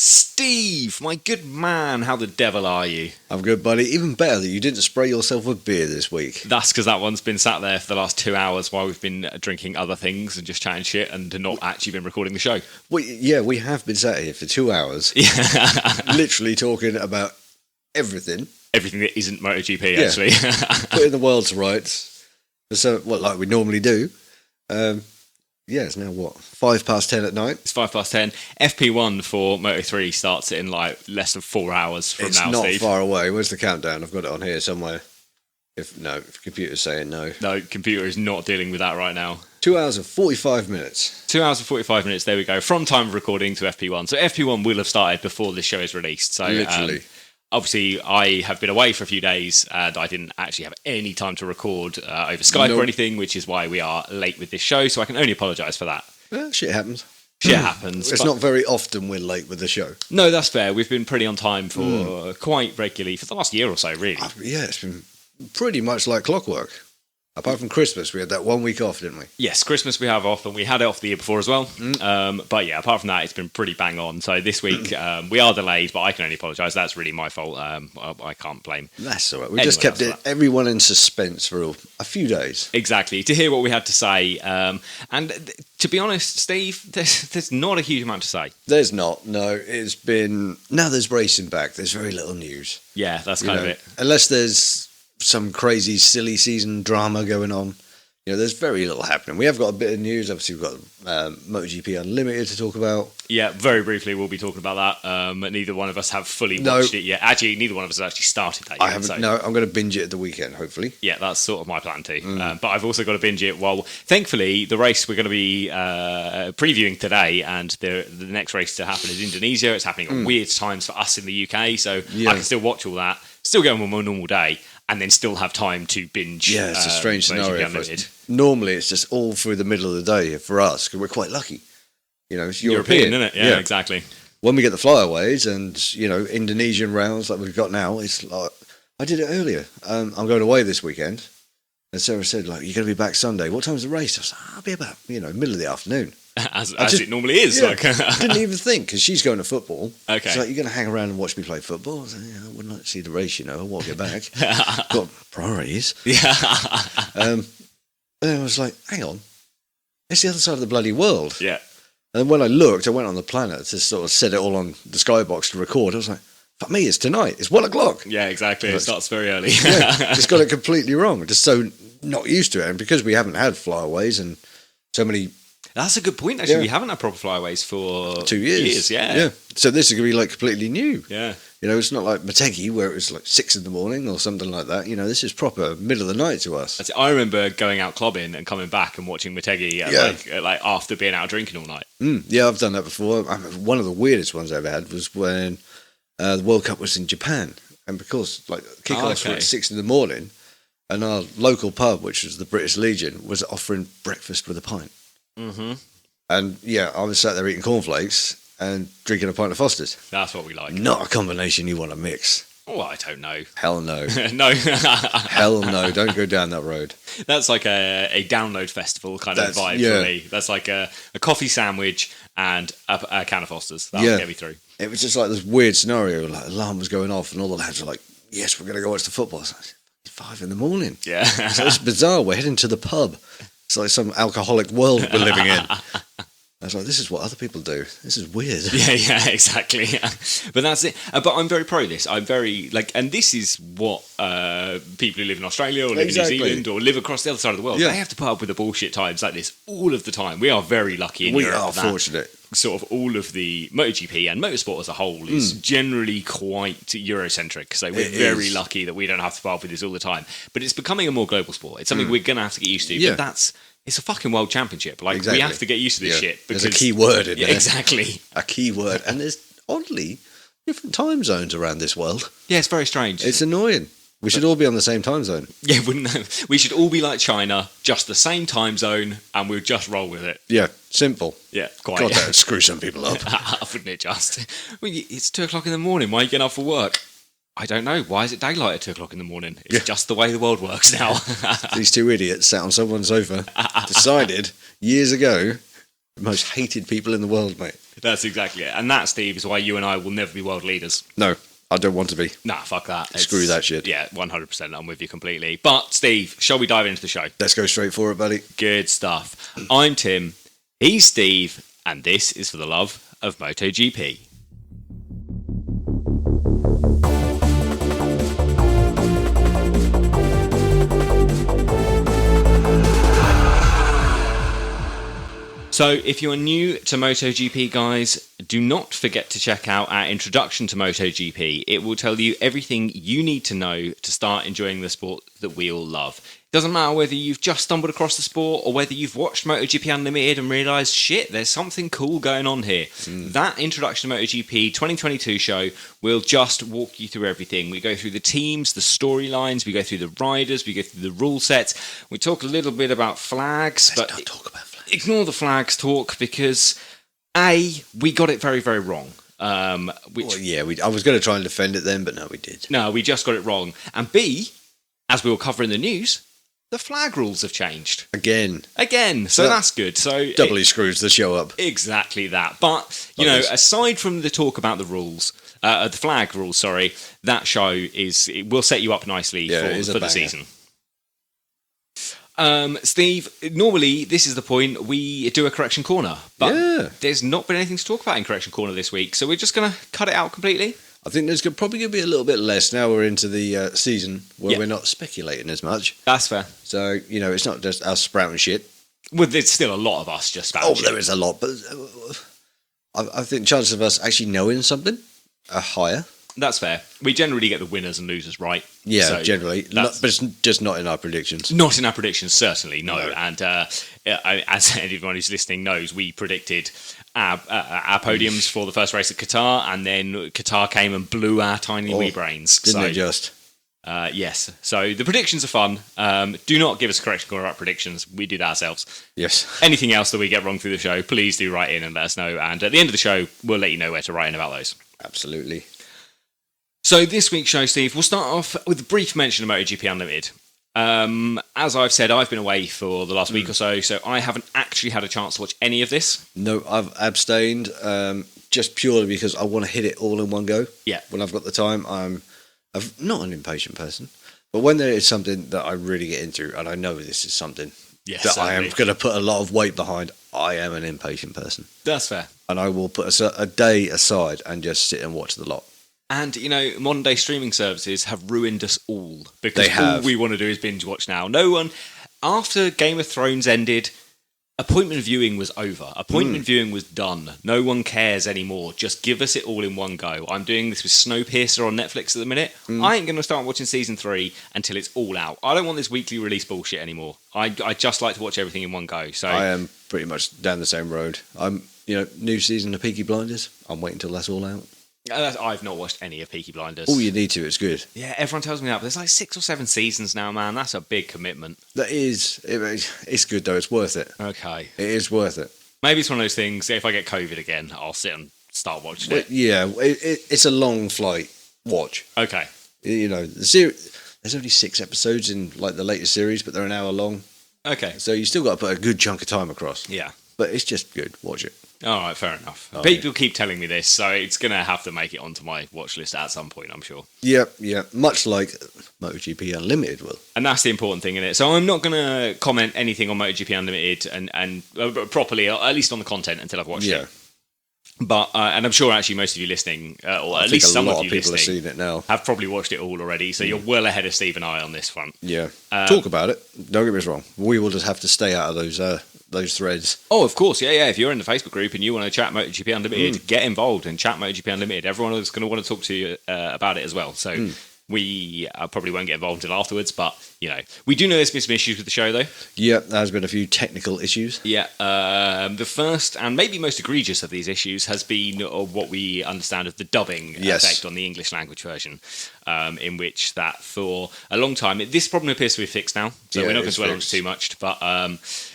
Steve, my good man, how the devil are you? I'm good, buddy. Even better that you didn't spray yourself with beer this week. That's because that one's been sat there for the last 2 hours while we've been drinking other things and just chatting shit and not actually been recording the show. We have been sat here for 2 hours, literally talking about everything. Everything that isn't MotoGP, actually. Putting the world to rights. So, like we normally do. It's now 10:05 at night. It's 10:05. FP1 for Moto3 starts in like less than 4 hours from now, It's Steve. not far away. Where's the countdown? I've got it on here somewhere. If computer's saying no. No, computer is not dealing with that right now. 2 hours and 45 minutes. 2 hours and 45 minutes, there we go. From time of recording to FP1. So FP1 will have started before this show is released. So literally. Obviously, I have been away for a few days and I didn't actually have any time to record over Skype or anything, which is why we are late with this show. So I can only apologise for that. Well, shit happens. Shit happens. It's not very often we're late with the show. No, that's fair. We've been pretty on time for quite regularly for the last year or so, really. It's been pretty much like clockwork. Apart from Christmas, we had that 1 week off, didn't we? Yes, Christmas we have off, and we had it off the year before as well. But yeah, apart from that, it's been pretty bang on. So this week we are delayed, but I can only apologise. That's really my fault. I can't blame. That's all right. We just kept everyone in suspense for a few days. Exactly, to hear what we had to say. And to be honest, Steve, there's not a huge amount to say. There's not. No, it's been... Now there's racing back. There's very little news. Yeah, that's kind of it. Unless there's some crazy, silly season drama going on. There's very little happening. We have got a bit of news. Obviously, we've got MotoGP Unlimited to talk about. Yeah, very briefly, we'll be talking about that. Neither one of us have fully watched it yet. Actually, neither one of us has actually started that yet. I haven't. No, I'm going to binge it at the weekend, hopefully. Yeah, that's sort of my plan too. But I've also got to binge it while, thankfully, the race we're going to be previewing today, and the next race to happen is Indonesia. It's happening at weird times for us in the UK, so I can still watch all that, still go on my normal day, and then still have time to binge. Yeah, it's a strange scenario for us. Normally, it's just all through the middle of the day for us, because we're quite lucky. It's European, isn't it? Yeah, exactly. When we get the flyaways and, Indonesian rounds like we've got now, it's like, I did it earlier. I'm going away this weekend. And Sarah said, you're going to be back Sunday. What time's the race? I was like, I'll be about, middle of the afternoon. As it normally is. Yeah, I didn't even think, because she's going to football. Okay. She's like, you're going to hang around and watch me play football? I was like, I wouldn't like to see the race, I want to get back. Got priorities. Yeah. And I was like, hang on. It's the other side of the bloody world. Yeah. And when I looked, I went on the planet to sort of set it all on the skybox to record. I was like, fuck me, it's tonight. It's 1 o'clock. Yeah, exactly. It starts very early. Just got it completely wrong. Just so not used to it. And because we haven't had flyaways and so many... That's a good point, actually. We haven't had proper flyaways for 2 years. Yeah. So this is going to be completely new. Yeah. It's not like Motegi where it was 6 in the morning or something like that. This is proper middle of the night to us. I remember going out clubbing and coming back and watching Motegi after being out drinking all night. Yeah, I've done that before. One of the weirdest ones I ever had was when the World Cup was in Japan. And because kickoffs were at 6 in the morning, and our local pub, which was the British Legion, was offering breakfast with a pint. Mm-hmm. And I was sat there eating cornflakes and drinking a pint of Foster's. That's what we like. Not a combination you want to mix. Oh, I don't know. Hell no. No. Hell no. Don't go down that road. That's like a download festival kind of vibe for me. That's like a coffee sandwich and a can of Foster's. That'll get me through. It was just like this weird scenario. Alarm was going off and all the lads were like, yes, we're going to go watch the football. It's like, 5 in the morning. Yeah. So it's bizarre. We're heading to the pub. It's like some alcoholic world we're living in. I was like, this is what other people do. This is weird. Yeah, exactly. But that's it. But I'm very pro this. I'm very, and this is what people who live in Australia or live in New Zealand or live across the other side of the world, they have to put up with the bullshit times like this all of the time. We are very lucky in Europe. We are fortunate. Sort of all of the MotoGP and motorsport as a whole is generally quite Eurocentric. So we're very lucky that we don't have to put up with this all the time. But it's becoming a more global sport. It's something we're going to have to get used to. Yeah. But it's a fucking world championship. We have to get used to this shit. Because, there's a key word in there. Exactly. A key word. And there's, oddly, different time zones around this world. Yeah, it's very strange. It's annoying. We should all be on the same time zone. Yeah, we should all be like China, just the same time zone, and we'll just roll with it. Yeah, simple. Yeah, quite. God, that would screw some people up. Wouldn't it just? It's 2 o'clock in the morning. Why are you getting up for work? I don't know. Why is it daylight at 2 o'clock in the morning? It's just the way the world works now. These two idiots sat on someone's sofa, decided years ago Most hated people in the world, mate. That's exactly it. And that, Steve, is why you and I will never be world leaders. No, I don't want to be. Nah, fuck that. Screw that shit. Yeah, 100%. I'm with you completely. But, Steve, shall we dive into the show? Let's go straight for it, buddy. Good stuff. I'm Tim. He's Steve. And this is for the love of MotoGP. So, if you're new to MotoGP, guys, do not forget to check out our introduction to MotoGP. It will tell you everything you need to know to start enjoying the sport that we all love. It doesn't matter whether you've just stumbled across the sport or whether you've watched MotoGP Unlimited and realised, shit, there's something cool going on here. That introduction to MotoGP 2022 show will just walk you through everything. We go through the teams, the storylines, we go through the riders, we go through the rule sets. We talk a little bit about flags. Let's not talk about flags. Ignore the flags talk because, A, we got it very, very wrong. I was going to try and defend it then, but no, we did. No, we just got it wrong. And B, as we will cover in the news, the flag rules have changed. Again. So that's good. So doubly screws the show up. Exactly that. But, you know, aside from the talk about the rules, the flag rules, sorry, that show it will set you up nicely for the season. Steve, normally this is the point we do a correction corner, but there's not been anything to talk about in correction corner this week, so we're just going to cut it out completely. I think there's probably going to be a little bit less now we're into the season where we're not speculating as much. That's fair. So, you know, it's not just us sprouting shit. Well, there's still a lot of us just spouting shit. There is a lot, but I think chances of us actually knowing something are higher. That's fair. We generally get the winners and losers right. Yeah, so generally. But it's just not in our predictions. Not in our predictions, certainly, no. And as anyone who's listening knows, we predicted our podiums for the first race at Qatar, and then Qatar came and blew our tiny wee brains. Didn't it just? Yes. So the predictions are fun. Do not give us a correction corner about predictions. We do that ourselves. Yes. Anything else that we get wrong through the show, please do write in and let us know. And at the end of the show, we'll let you know where to write in about those. Absolutely. So this week's show, Steve, we'll start off with a brief mention of MotoGP Unlimited. As I've said, I've been away for the last week or so I haven't actually had a chance to watch any of this. No, I've abstained just purely because I want to hit it all in one go. Yeah. When I've got the time, I'm not an impatient person, but when there is something that I really get into, and I know this is something I am going to put a lot of weight behind, I am an impatient person. That's fair. And I will put a day aside and just sit and watch the lot. And, you know, modern day streaming services have ruined us all. Because all we want to do is binge watch now. No one, after Game of Thrones ended, appointment viewing was over. Appointment viewing was done. No one cares anymore. Just give us it all in one go. I'm doing this with Snowpiercer on Netflix at the minute. I ain't going to start watching season 3 until it's all out. I don't want this weekly release bullshit anymore. I just like to watch everything in one go. So I am pretty much down the same road. New season of Peaky Blinders. I'm waiting till that's all out. I've not watched any of Peaky Blinders. Oh, you need to. It's good. Yeah, everyone tells me that, but there's like 6 or 7 seasons now, man. That's a big commitment. That is. It's good, though. It's worth it. Okay. It is worth it. Maybe it's one of those things, if I get COVID again, I'll sit and start watching it. Yeah, it's a long flight watch. Okay. You know, the series, there's only 6 episodes in like the latest series, but they're an hour long. Okay. So you still got to put a good chunk of time across. Yeah. But it's just good. Watch it. All right, fair enough. People keep telling me this, so it's going to have to make it onto my watch list at some point, I'm sure. Yeah. Much like MotoGP Unlimited will. And that's the important thing in it. So I'm not going to comment anything on MotoGP Unlimited and properly, at least on the content, until I've watched it. But and I'm sure actually most of you listening, or at least some of you people listening, have seen it now, have probably watched it all already. So you're well ahead of Steve and I on this front. Yeah, talk about it. Don't get me wrong. We will just have to stay out of those threads. Oh, of course, yeah. If you're in the Facebook group and you want to chat MotoGP Unlimited, get involved and chat MotoGP Unlimited. Everyone is going to want to talk to you about it as well. So. We probably won't get involved until afterwards, but, you know, we do know there's been some issues with the show, though. Yeah, there's been a few technical issues. Yeah, the first and maybe most egregious of these issues has been what we understand of the dubbing effect on the English language version, in which that for a long time, this problem appears to be fixed now, so we're not going to dwell on it too much, but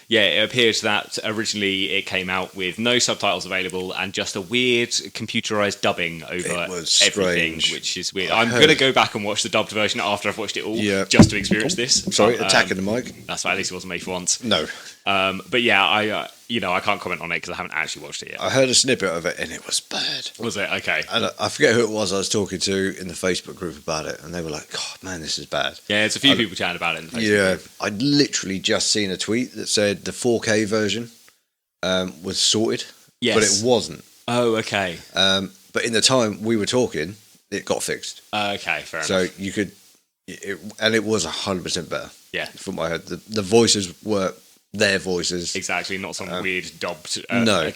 it appears that originally it came out with no subtitles available and just a weird computerized dubbing over everything, which is weird. I'm going to go back and watch the dubbed version after I've watched it all, just to experience this. I'm sorry, attacking the mic. That's right, at least it wasn't me for once. No. But yeah, I can't comment on it because I haven't actually watched it yet. I heard a snippet of it and it was bad. Was it? Okay. And I forget who it was I was talking to in the Facebook group about it, and they were like, "God, man, this is bad." Yeah, there's a few people chatting about it in the Facebook group. I'd literally just seen a tweet that said the 4K version was sorted, but it wasn't. Oh, okay. But in the time we were talking, it got fixed. Okay, fair enough. So you could, and it was 100% better. Yeah. From what I heard, the voices were their voices. Exactly, not some weird dubbed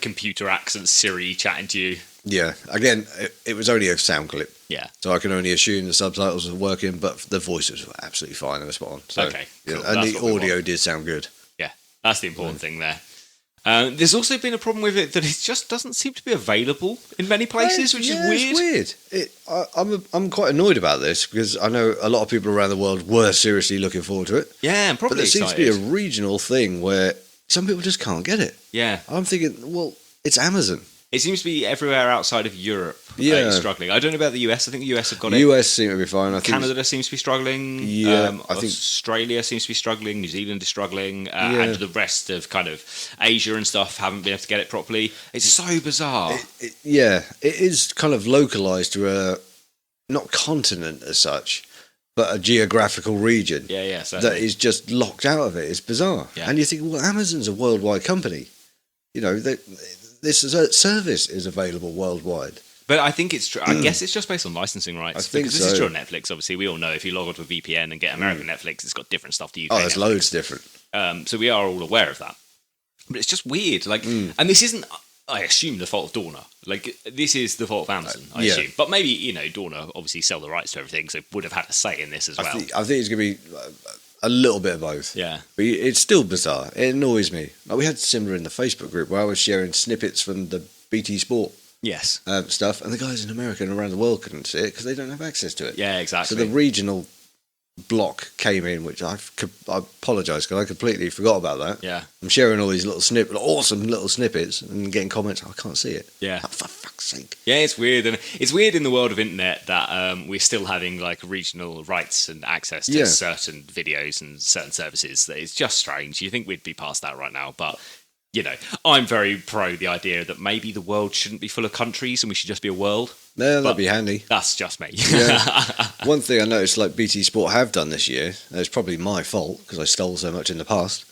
computer accent Siri chatting to you. Yeah, again, it was only a sound clip. Yeah. So I can only assume the subtitles were working, but the voices were absolutely fine. They were spot on. So, okay, cool. Yeah, and the audio did sound good. Yeah, that's the important thing there. There's also been a problem with it that it just doesn't seem to be available in many places, which is weird. It's weird. I'm quite annoyed about this because I know a lot of people around the world were seriously looking forward to it. Yeah, and probably But there seems to be a regional thing where some people just can't get it. Yeah. I'm thinking, well, it's Amazon. It seems to be everywhere outside of Europe struggling. I don't know about the US. I think the US have got it. US seem to be fine. I think Canada seems to be struggling. Yeah, I think Australia seems to be struggling. New Zealand is struggling. And the rest of kind of Asia and stuff haven't been able to get it properly. It's so bizarre. It is kind of localized to a, not continent as such, but a geographical region. Yeah, that is just locked out of it. It's bizarre. Yeah. And you think, well, Amazon's a worldwide company. This service is available worldwide. But I think it's true. I guess it's just based on licensing rights. I think because this is true on Netflix, obviously. We all know if you log onto a VPN and get American Netflix, it's got different stuff to UK. Oh, there's Netflix. loads different. So we are all aware of that. But it's just weird. And this isn't, I assume, the fault of Dorna. This is the fault of Amazon, I assume. But maybe, Dorna obviously sell the rights to everything, so would have had a say in this as well. I think it's going to be a little bit of both. Yeah. But it's still bizarre. It annoys me. We had similar in the Facebook group where I was sharing snippets from the BT Sport stuff, and the guys in America and around the world couldn't see it because they don't have access to it. Yeah, exactly. So the regional block came in, which I apologise because I completely forgot about that. Yeah. I'm sharing all these awesome little snippets and getting comments, I can't see it. Yeah. Oh, for fuck's sake. Yeah, it's weird. And it's weird in the world of internet that we're still having regional rights and access to certain videos and certain services. It's just strange. You think we'd be past that right now, but I'm very pro the idea that maybe the world shouldn't be full of countries and we should just be a world. No, that'd be handy. That's just me. Yeah. One thing I noticed, BT Sport have done this year, and it's probably my fault because I stole so much in the past,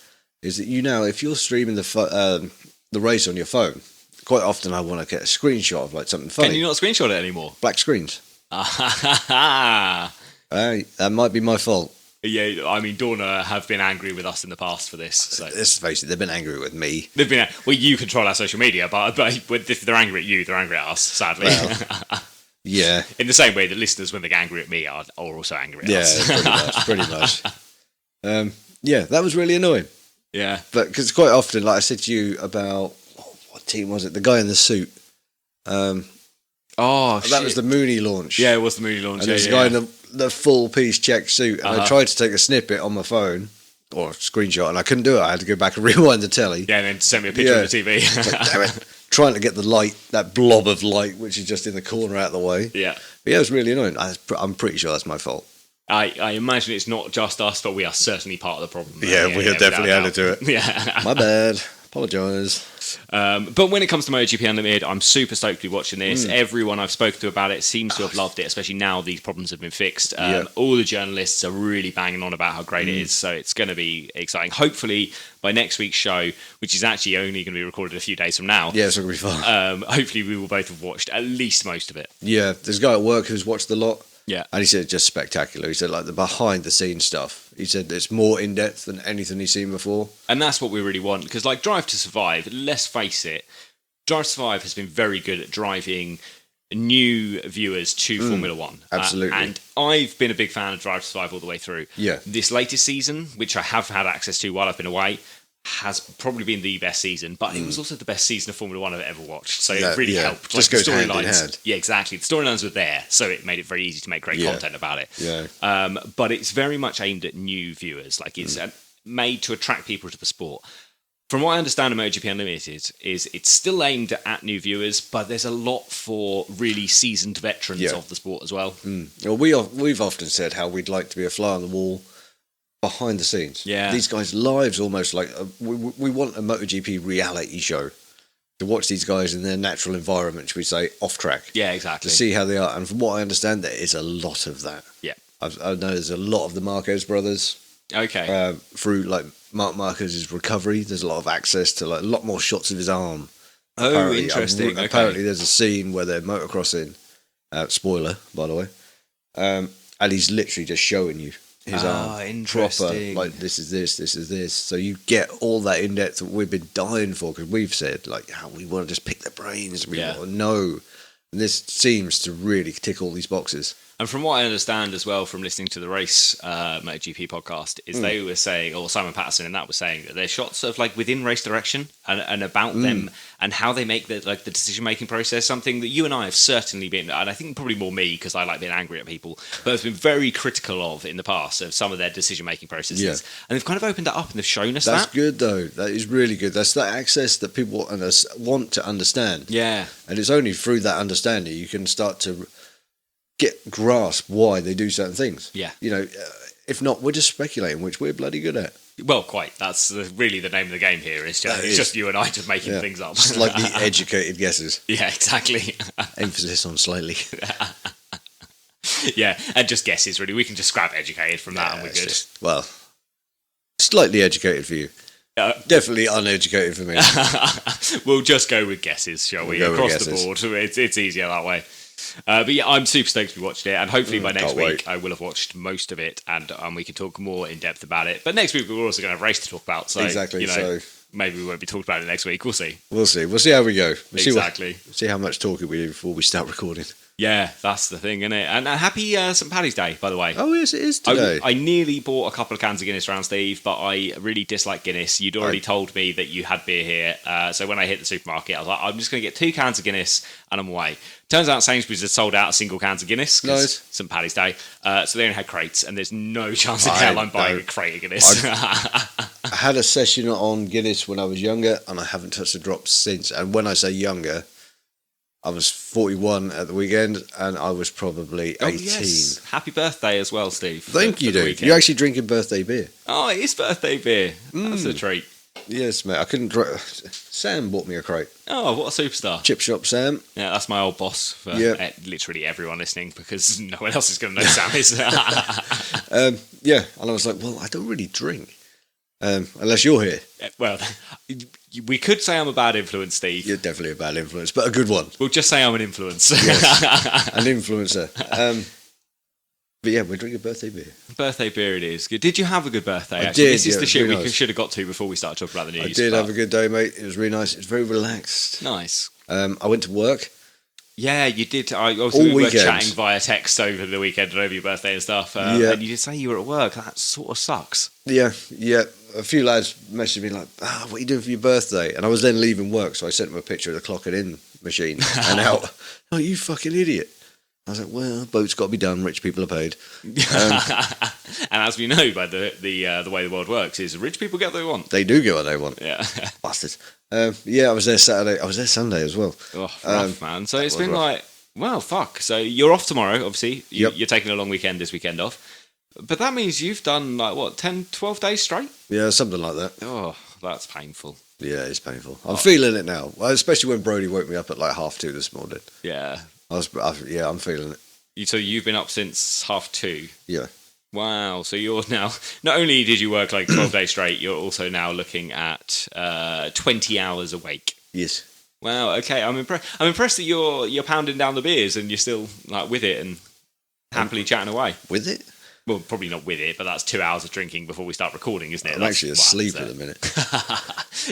is that if you're streaming the race on your phone, quite often I want to get a screenshot of something funny. Can you not screenshot it anymore? Black screens. That might be my fault. Yeah, I mean, Dorna have been angry with us in the past for this. So. Let's face it, they've been angry with me. They've been you control our social media, but if they're angry at you, they're angry at us. Sadly, yeah. In the same way that listeners, when they get angry at me, are also angry at us. Yeah, pretty much. That was really annoying. Yeah, but because quite often, like I said to you about what team was it? The guy in the suit. That was the Mooney launch. Yeah, it was the Mooney launch. And there's a guy in the full piece check suit, and I tried to take a snippet on my phone or a screenshot, and I couldn't do it. I had to go back and rewind the telly. Yeah, and then send me a picture of the TV. Damn it! Trying to get the light, that blob of light, which is just in the corner out of the way. Yeah, but it was really annoying. I'm pretty sure that's my fault. I imagine it's not just us, but we are certainly part of the problem. Yeah, we have definitely added to it. Yeah, my bad. Apologise. But when it comes to MotoGP Unlimited, I'm super stoked to be watching this. Everyone I've spoken to about it seems to have loved it, especially now these problems have been fixed. All the journalists are really banging on about how great it is, so it's going to be exciting. Hopefully, by next week's show, which is actually only going to be recorded a few days from now, it's going to be fun. Hopefully, we will both have watched at least most of it. Yeah, there's a guy at work who's watched a lot. Yeah. And he said it's just spectacular. He said the behind the scenes stuff. He said it's more in depth than anything he's seen before. And that's what we really want. Because Drive to Survive, let's face it, Drive to Survive has been very good at driving new viewers to Formula One. Absolutely. And I've been a big fan of Drive to Survive all the way through. Yeah. This latest season, which I have had access to while I've been away, has probably been the best season, but it was also the best season of Formula One I've ever watched. So it really helped. Just goes hand in hand. Yeah, exactly. The storylines were there, so it made it very easy to make great content about it. Yeah. But it's very much aimed at new viewers. It's made to attract people to the sport. From what I understand of MotoGP Unlimited, is it's still aimed at new viewers, but there's a lot for really seasoned veterans of the sport as well. Well, we've often said how we'd like to be a fly on the wall behind the scenes. Yeah. These guys' lives almost like we want a MotoGP reality show to watch these guys in their natural environment, should we say, off track. Yeah, exactly. To see how they are. And from what I understand, there is a lot of that. Yeah. I know there's a lot of the Marquez brothers. Okay. Through like Marc Marquez's recovery, there's a lot of access to like a lot more shots of his arm. Oh, Apparently, interesting. Okay. Apparently, there's a scene where they're motocrossing. Spoiler, by the way. And he's literally just showing you his arm. Interesting. Proper, like, this is this, this is this. So you get all that in depth that we've been dying for, because we've said, like, how we want to just pick their brains. We want to know. And this seems to really tick all these boxes. And from what I understand as well from listening to the Race MotoGP podcast, is they were saying, or Simon Patterson and that was saying, that they're shots of like within race direction and about them and how they make the decision making process. Something that you and I have certainly been, and I think probably more me because I like being angry at people, but have been very critical of in the past of some of their decision making processes. Yeah. And they've kind of opened that up and they've shown us that. That's good though. That is really good. That's that access that people want to understand. Yeah. And it's only through that understanding you can start to grasp why they do certain things. Yeah. You know, if not, we're just speculating, which we're bloody good at. Well, quite. That's really the name of the game here. It's just you and I just making things up. Slightly educated guesses. Yeah, exactly. Emphasis on slightly. Yeah, and just guesses, really. We can just scrap educated from that and we're good. Well, slightly educated for you. Definitely uneducated for me. We'll just go with guesses, shall we? Across the board. It's easier that way. But yeah, I'm super stoked to be watching it, and hopefully by next week I will have watched most of it, and we can talk more in depth about it. But next week we're also going to have a race to talk about, so exactly. So maybe we won't be talking about it next week. We'll see. We'll see how we go. Exactly. See how much talking we do before we start recording. Yeah, that's the thing, isn't it? And happy St. Paddy's Day, by the way. Oh, yes, it is today. I nearly bought a couple of cans of Guinness around Steve, but I really dislike Guinness. You'd already told me that you had beer here. So when I hit the supermarket, I was like, I'm just going to get 2 cans of Guinness and I'm away. Turns out Sainsbury's had sold out a single cans of Guinness. Nice. St. Paddy's Day. So they only had crates, and there's no chance in hell I'm buying a crate of Guinness. I had a session on Guinness when I was younger, and I haven't touched a drop since. And when I say younger, I was 41 at the weekend, and I was probably 18. Yes. Happy birthday as well, Steve. Thank you, dude. You're actually drinking birthday beer. Oh, it is birthday beer. That's a treat. Yes, mate. I couldn't drink. Sam bought me a crate. Oh, what a superstar. Chip Shop Sam. Yeah, that's my old boss for literally everyone listening, because no one else is going to know Sam is. Yeah, and I was like, well, I don't really drink. Unless you're here. Well, we could say I'm a bad influence, Steve. You're definitely a bad influence, but a good one. We'll just say I'm an influence. Yes, an influencer. But yeah, we're drinking birthday beer. Birthday beer it is. Did you have a good birthday? I did. This is the shit really we should have got to before we started talking about the news. I did have a good day, mate. It was really nice. It was very relaxed. Nice. I went to work. Yeah, you did. We were chatting via text over the weekend and over your birthday and stuff. And you did say you were at work. That sort of sucks. Yeah. A few lads messaged me like, what are you doing for your birthday? And I was then leaving work, so I sent them a picture of the clocking in machine and out. Oh, you fucking idiot. I was like, well, boat's got to be done. Rich people are paid. And as we know by the way the world works, is rich people get what they want. They do get what they want. Yeah. Bastards. I was there Saturday. I was there Sunday as well. Oh, rough, man. So it's been like, well, fuck. So you're off tomorrow, obviously. You're taking a long weekend this weekend off. But that means you've done, 10, 12 days straight? Yeah, something like that. Oh, that's painful. Yeah, it's painful. I'm feeling it now. Especially when Brody woke me up at 2:30 this morning. Yeah. I'm feeling it. So you've been up since 2:30? Yeah. Wow. So you're now, not only did you work 12 days straight, you're also now looking at 20 hours awake. Yes. Wow. Okay. I'm impressed that you're pounding down the beers and you're still with it and happily chatting away. With it? Well, probably not with it, but that's 2 hours of drinking before we start recording, isn't it? I'm actually asleep at the minute.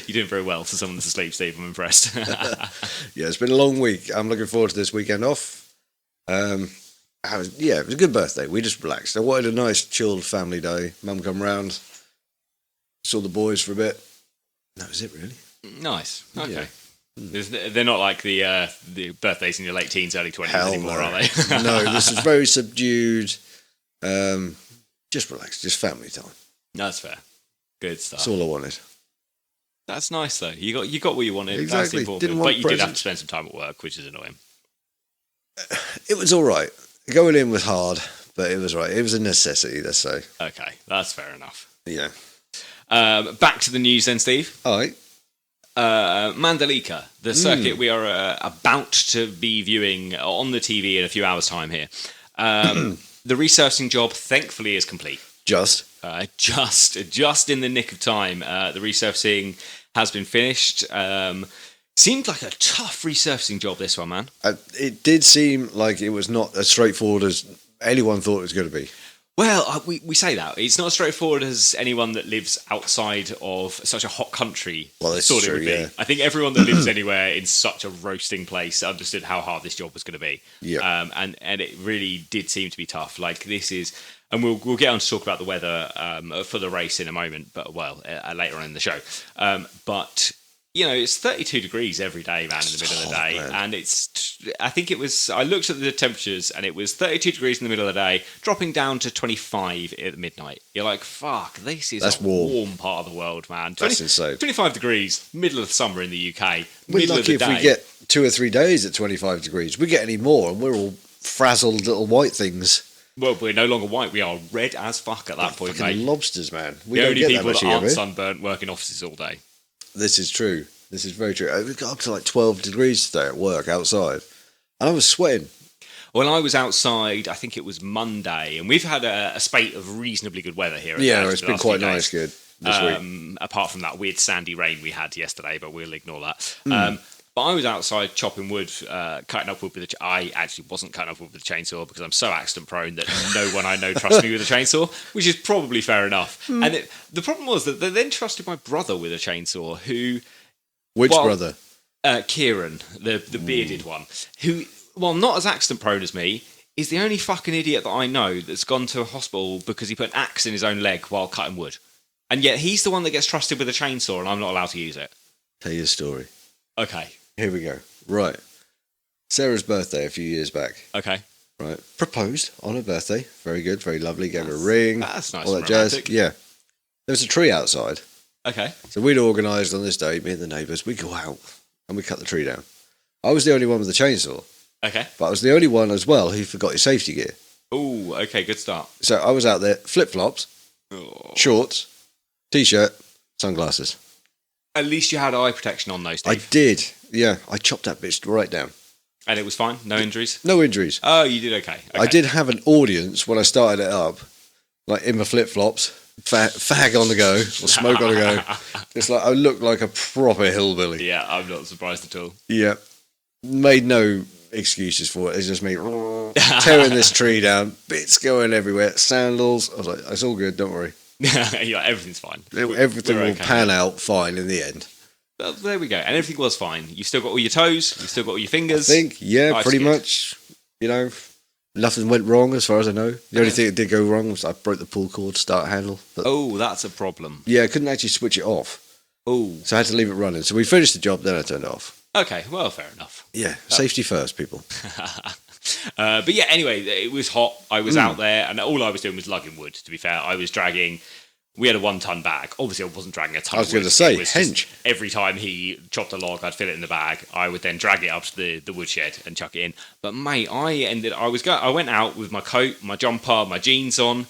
You're doing very well for someone that's asleep, Steve. I'm impressed. Yeah, it's been a long week. I'm looking forward to this weekend off. It was a good birthday. We just relaxed. I wanted a nice, chilled family day. Mum come round, saw the boys for a bit. That was it, really. Nice. Okay. Yeah. They're not like the birthdays in your late teens, early 20s anymore, are they? No, this is very subdued. Just relax, just family time. That's fair. Good stuff. That's all I wanted. That's nice though. You got what you wanted. Exactly. That's important. Didn't want but you did have to spend some time at work, which is annoying. It was all right. Going in was hard, but it was right. It was a necessity, let's say. Okay, that's fair enough. Yeah. Back to the news then, Steve. All right. Mandalika, the circuit we are about to be viewing on the TV in a few hours' time here. The resurfacing job, thankfully, is complete. Just in the nick of time. The resurfacing has been finished. Seemed like a tough resurfacing job, this one, man. It did seem like it was not as straightforward as anyone thought it was going to be. Well, we say that. It's not as straightforward as anyone that lives outside of such a hot country thought it would be. I think everyone that lives anywhere in such a roasting place understood how hard this job was going to be. Yeah. And it really did seem to be tough. Like, this is... And we'll get on to talk about the weather for the race in a moment, but later on in the show. But... it's 32 degrees every day, man, in the middle of the day. Man. And I looked at the temperatures and it was 32 degrees in the middle of the day, dropping down to 25 at midnight. You're like, fuck, this is warm part of the world, man. That's insane. 25 degrees, middle of summer in the UK. We're lucky if we get 2 or 3 days at 25 degrees. We get any more and we're all frazzled little white things. Well, we're no longer white. We are red as fuck at that point, mate. Lobsters, man. We the only people that aren't sunburnt work in offices all day. This is true. This is very true. We got up to like 12 degrees today at work outside. And I was sweating. Well, I was outside, I think it was Monday, and we've had a spate of reasonably good weather here. It's been quite nice, good this week. Apart from that weird sandy rain we had yesterday, but we'll ignore that. But I was outside chopping wood, cutting up wood with I actually wasn't cutting up wood with a chainsaw because I'm so accident prone that no one I know trusts me with a chainsaw, which is probably fair enough. And the problem was that they then trusted my brother with a chainsaw, who... Which brother? Kieran, the bearded one, who, while not as accident prone as me, is the only fucking idiot that I know that's gone to a hospital because he put an axe in his own leg while cutting wood. And yet he's the one that gets trusted with a chainsaw and I'm not allowed to use it. Tell you a story. Okay. Here we go. Right. Sarah's birthday a few years back. Okay. Right. Proposed on her birthday. Very good, very lovely. Gave her a ring. That's nice. All that jazz. Yeah. There was a tree outside. Okay. So we'd organised on this day, me and the neighbours, we go out and we cut the tree down. I was the only one with the chainsaw. Okay. But I was the only one as well who forgot his safety gear. Oh, okay, good start. So I was out there, flip-flops, shorts, T-shirt, sunglasses. At least you had eye protection on those, Steve. I did, yeah. I chopped that bitch right down. And it was fine? No injuries? No injuries. Oh, you did okay. I did have an audience when I started it up, like in my flip-flops. Fag on the go, or smoke on the go. It's like I look like a proper hillbilly. Yeah, I'm not surprised at all. Yeah. Made no excuses for it. It's just me tearing this tree down, bits going everywhere, sandals. I was like, it's all good, don't worry. Yeah, everything's fine. Everything will pan out fine in the end. Well, there we go. And everything was fine. You've still got all your toes, you've still got all your fingers. I think, yeah, pretty much. Nothing went wrong as far as I know. The only thing that did go wrong was I broke the pull cord start handle. But that's a problem. Yeah, I couldn't actually switch it off. Oh. So I had to leave it running. So we finished the job, then I turned it off. Okay, well, fair enough. Yeah, safety first, people. But yeah, anyway, it was hot. I was out there, and all I was doing was lugging wood, to be fair. I was dragging... We had a 1-ton bag. Obviously, I wasn't dragging a ton of wood. I was going to say, hench. Every time he chopped a log, I'd fill it in the bag. I would then drag it up to the woodshed and chuck it in. But mate, I went out with my coat, my jumper, my jeans on.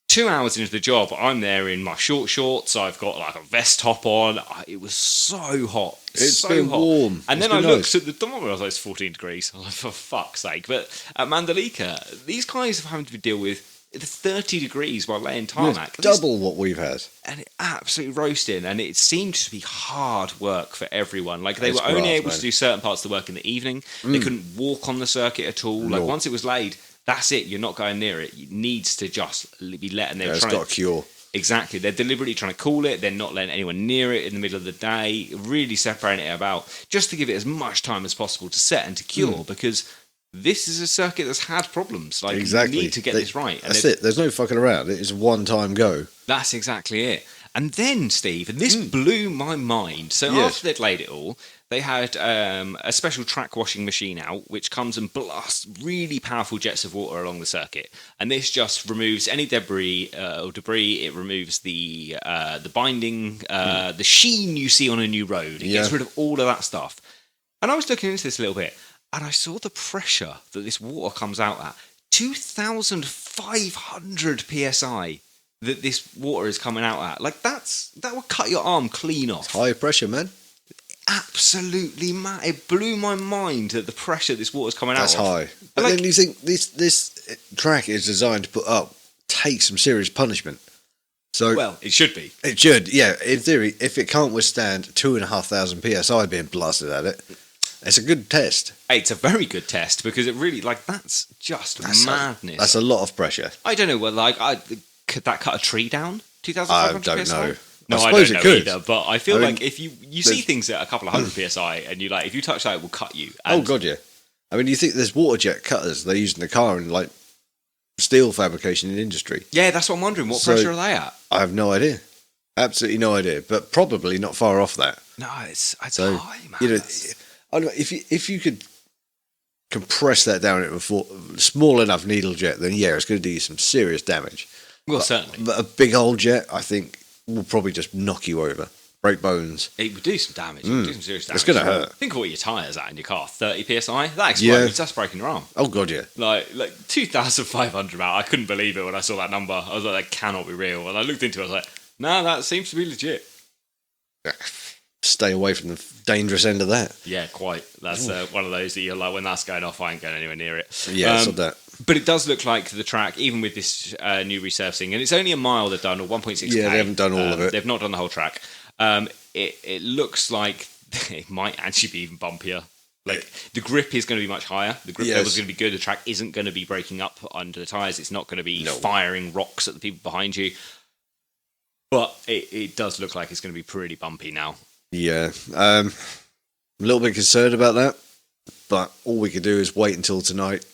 2 hours into the job, I'm there in my short shorts. I've got like a vest top on. It was so hot. It's so been hot. Warm. And then I looked at the thermometer. I was like, it's 14 degrees. I was like, for fuck's sake. But at Mandalika, these guys have having to deal with 30 degrees while laying tarmac. Double what we've had. And it absolutely roasting. And it seemed to be hard work for everyone. Like, they were only able to do certain parts of the work in the evening. They couldn't walk on the circuit at all. Like, once it was laid, that's it. You're not going near it. It needs to just be let. And it's got a cure. Exactly. They're deliberately trying to cool it. They're not letting anyone near it in the middle of the day. Really separating it about, just to give it as much time as possible to set and to cure. Because this is a circuit that's had problems. Like, exactly. You need to get this right. And that's it. There's no fucking around. It is a one-time go. That's exactly it. And then, Steve, and this blew my mind. So after they'd laid it all, they had a special track washing machine out, which comes and blasts really powerful jets of water along the circuit. And this just removes any debris or debris. It removes the binding, the sheen you see on a new road. It gets rid of all of that stuff. And I was looking into this a little bit, and I saw the pressure that this water comes out at. 2,500 psi that this water is coming out at. Like, that will cut your arm clean off. High pressure, man. Absolutely mad. It blew my mind that the pressure this water's coming That's out of. high. But Like, then you think this track is designed to put up, take some serious punishment. So well, it should be. It should, yeah. In theory, if it can't withstand 2,500 psi being blasted at it, it's a good test. It's a very good test because it really, like, that's just madness. That's a lot of pressure. I don't know, well, like, could that cut a tree down? I 2,500 don't PSI? know. No, I I suppose don't it know could. either, but I feel like if you see there's- things at a couple of hundred PSI and you like, if you touch that, it will cut you. Oh, And God, yeah. I mean, you think there's water jet cutters they use in the car and, like, steel fabrication in industry. yeah, that's what I'm wondering. What So- pressure are they at? I have no idea. Absolutely no idea. But probably not far off that. No, it's So, high, man. you know, I don't know, if you could compress that down into a small enough needle jet, then yeah, it's going to do you some serious damage. well, certainly. But a big old jet, I think, will probably just knock you over, break bones. It would do some damage. It would do some serious damage. It's gonna hurt. Think of what your tyres at in your car. 30 PSI? That explodes. That's breaking your arm. Oh, God, yeah. Like 2,500 out. I couldn't believe it when I saw that number. I was like, that cannot be real. And I looked into it, I was like, no, that seems to be legit. Stay away from the dangerous end of that. Yeah, quite. That's one of those that you're like, when that's going off, I ain't going anywhere near it. Yeah, I saw that. But it does look like the track, even with this new resurfacing, and it's only a mile they've done, or 1.6K. Yeah, they haven't done all of it. They've not done the whole track. It looks like it might actually be even bumpier. Like, the grip is going to be much higher. The grip level is going to be good. The track isn't going to be breaking up under the tyres. It's not going to be firing rocks at the people behind you. But it does look like it's going to be pretty bumpy now. Yeah. I'm a little bit concerned about that, but all we can do is wait until tonight,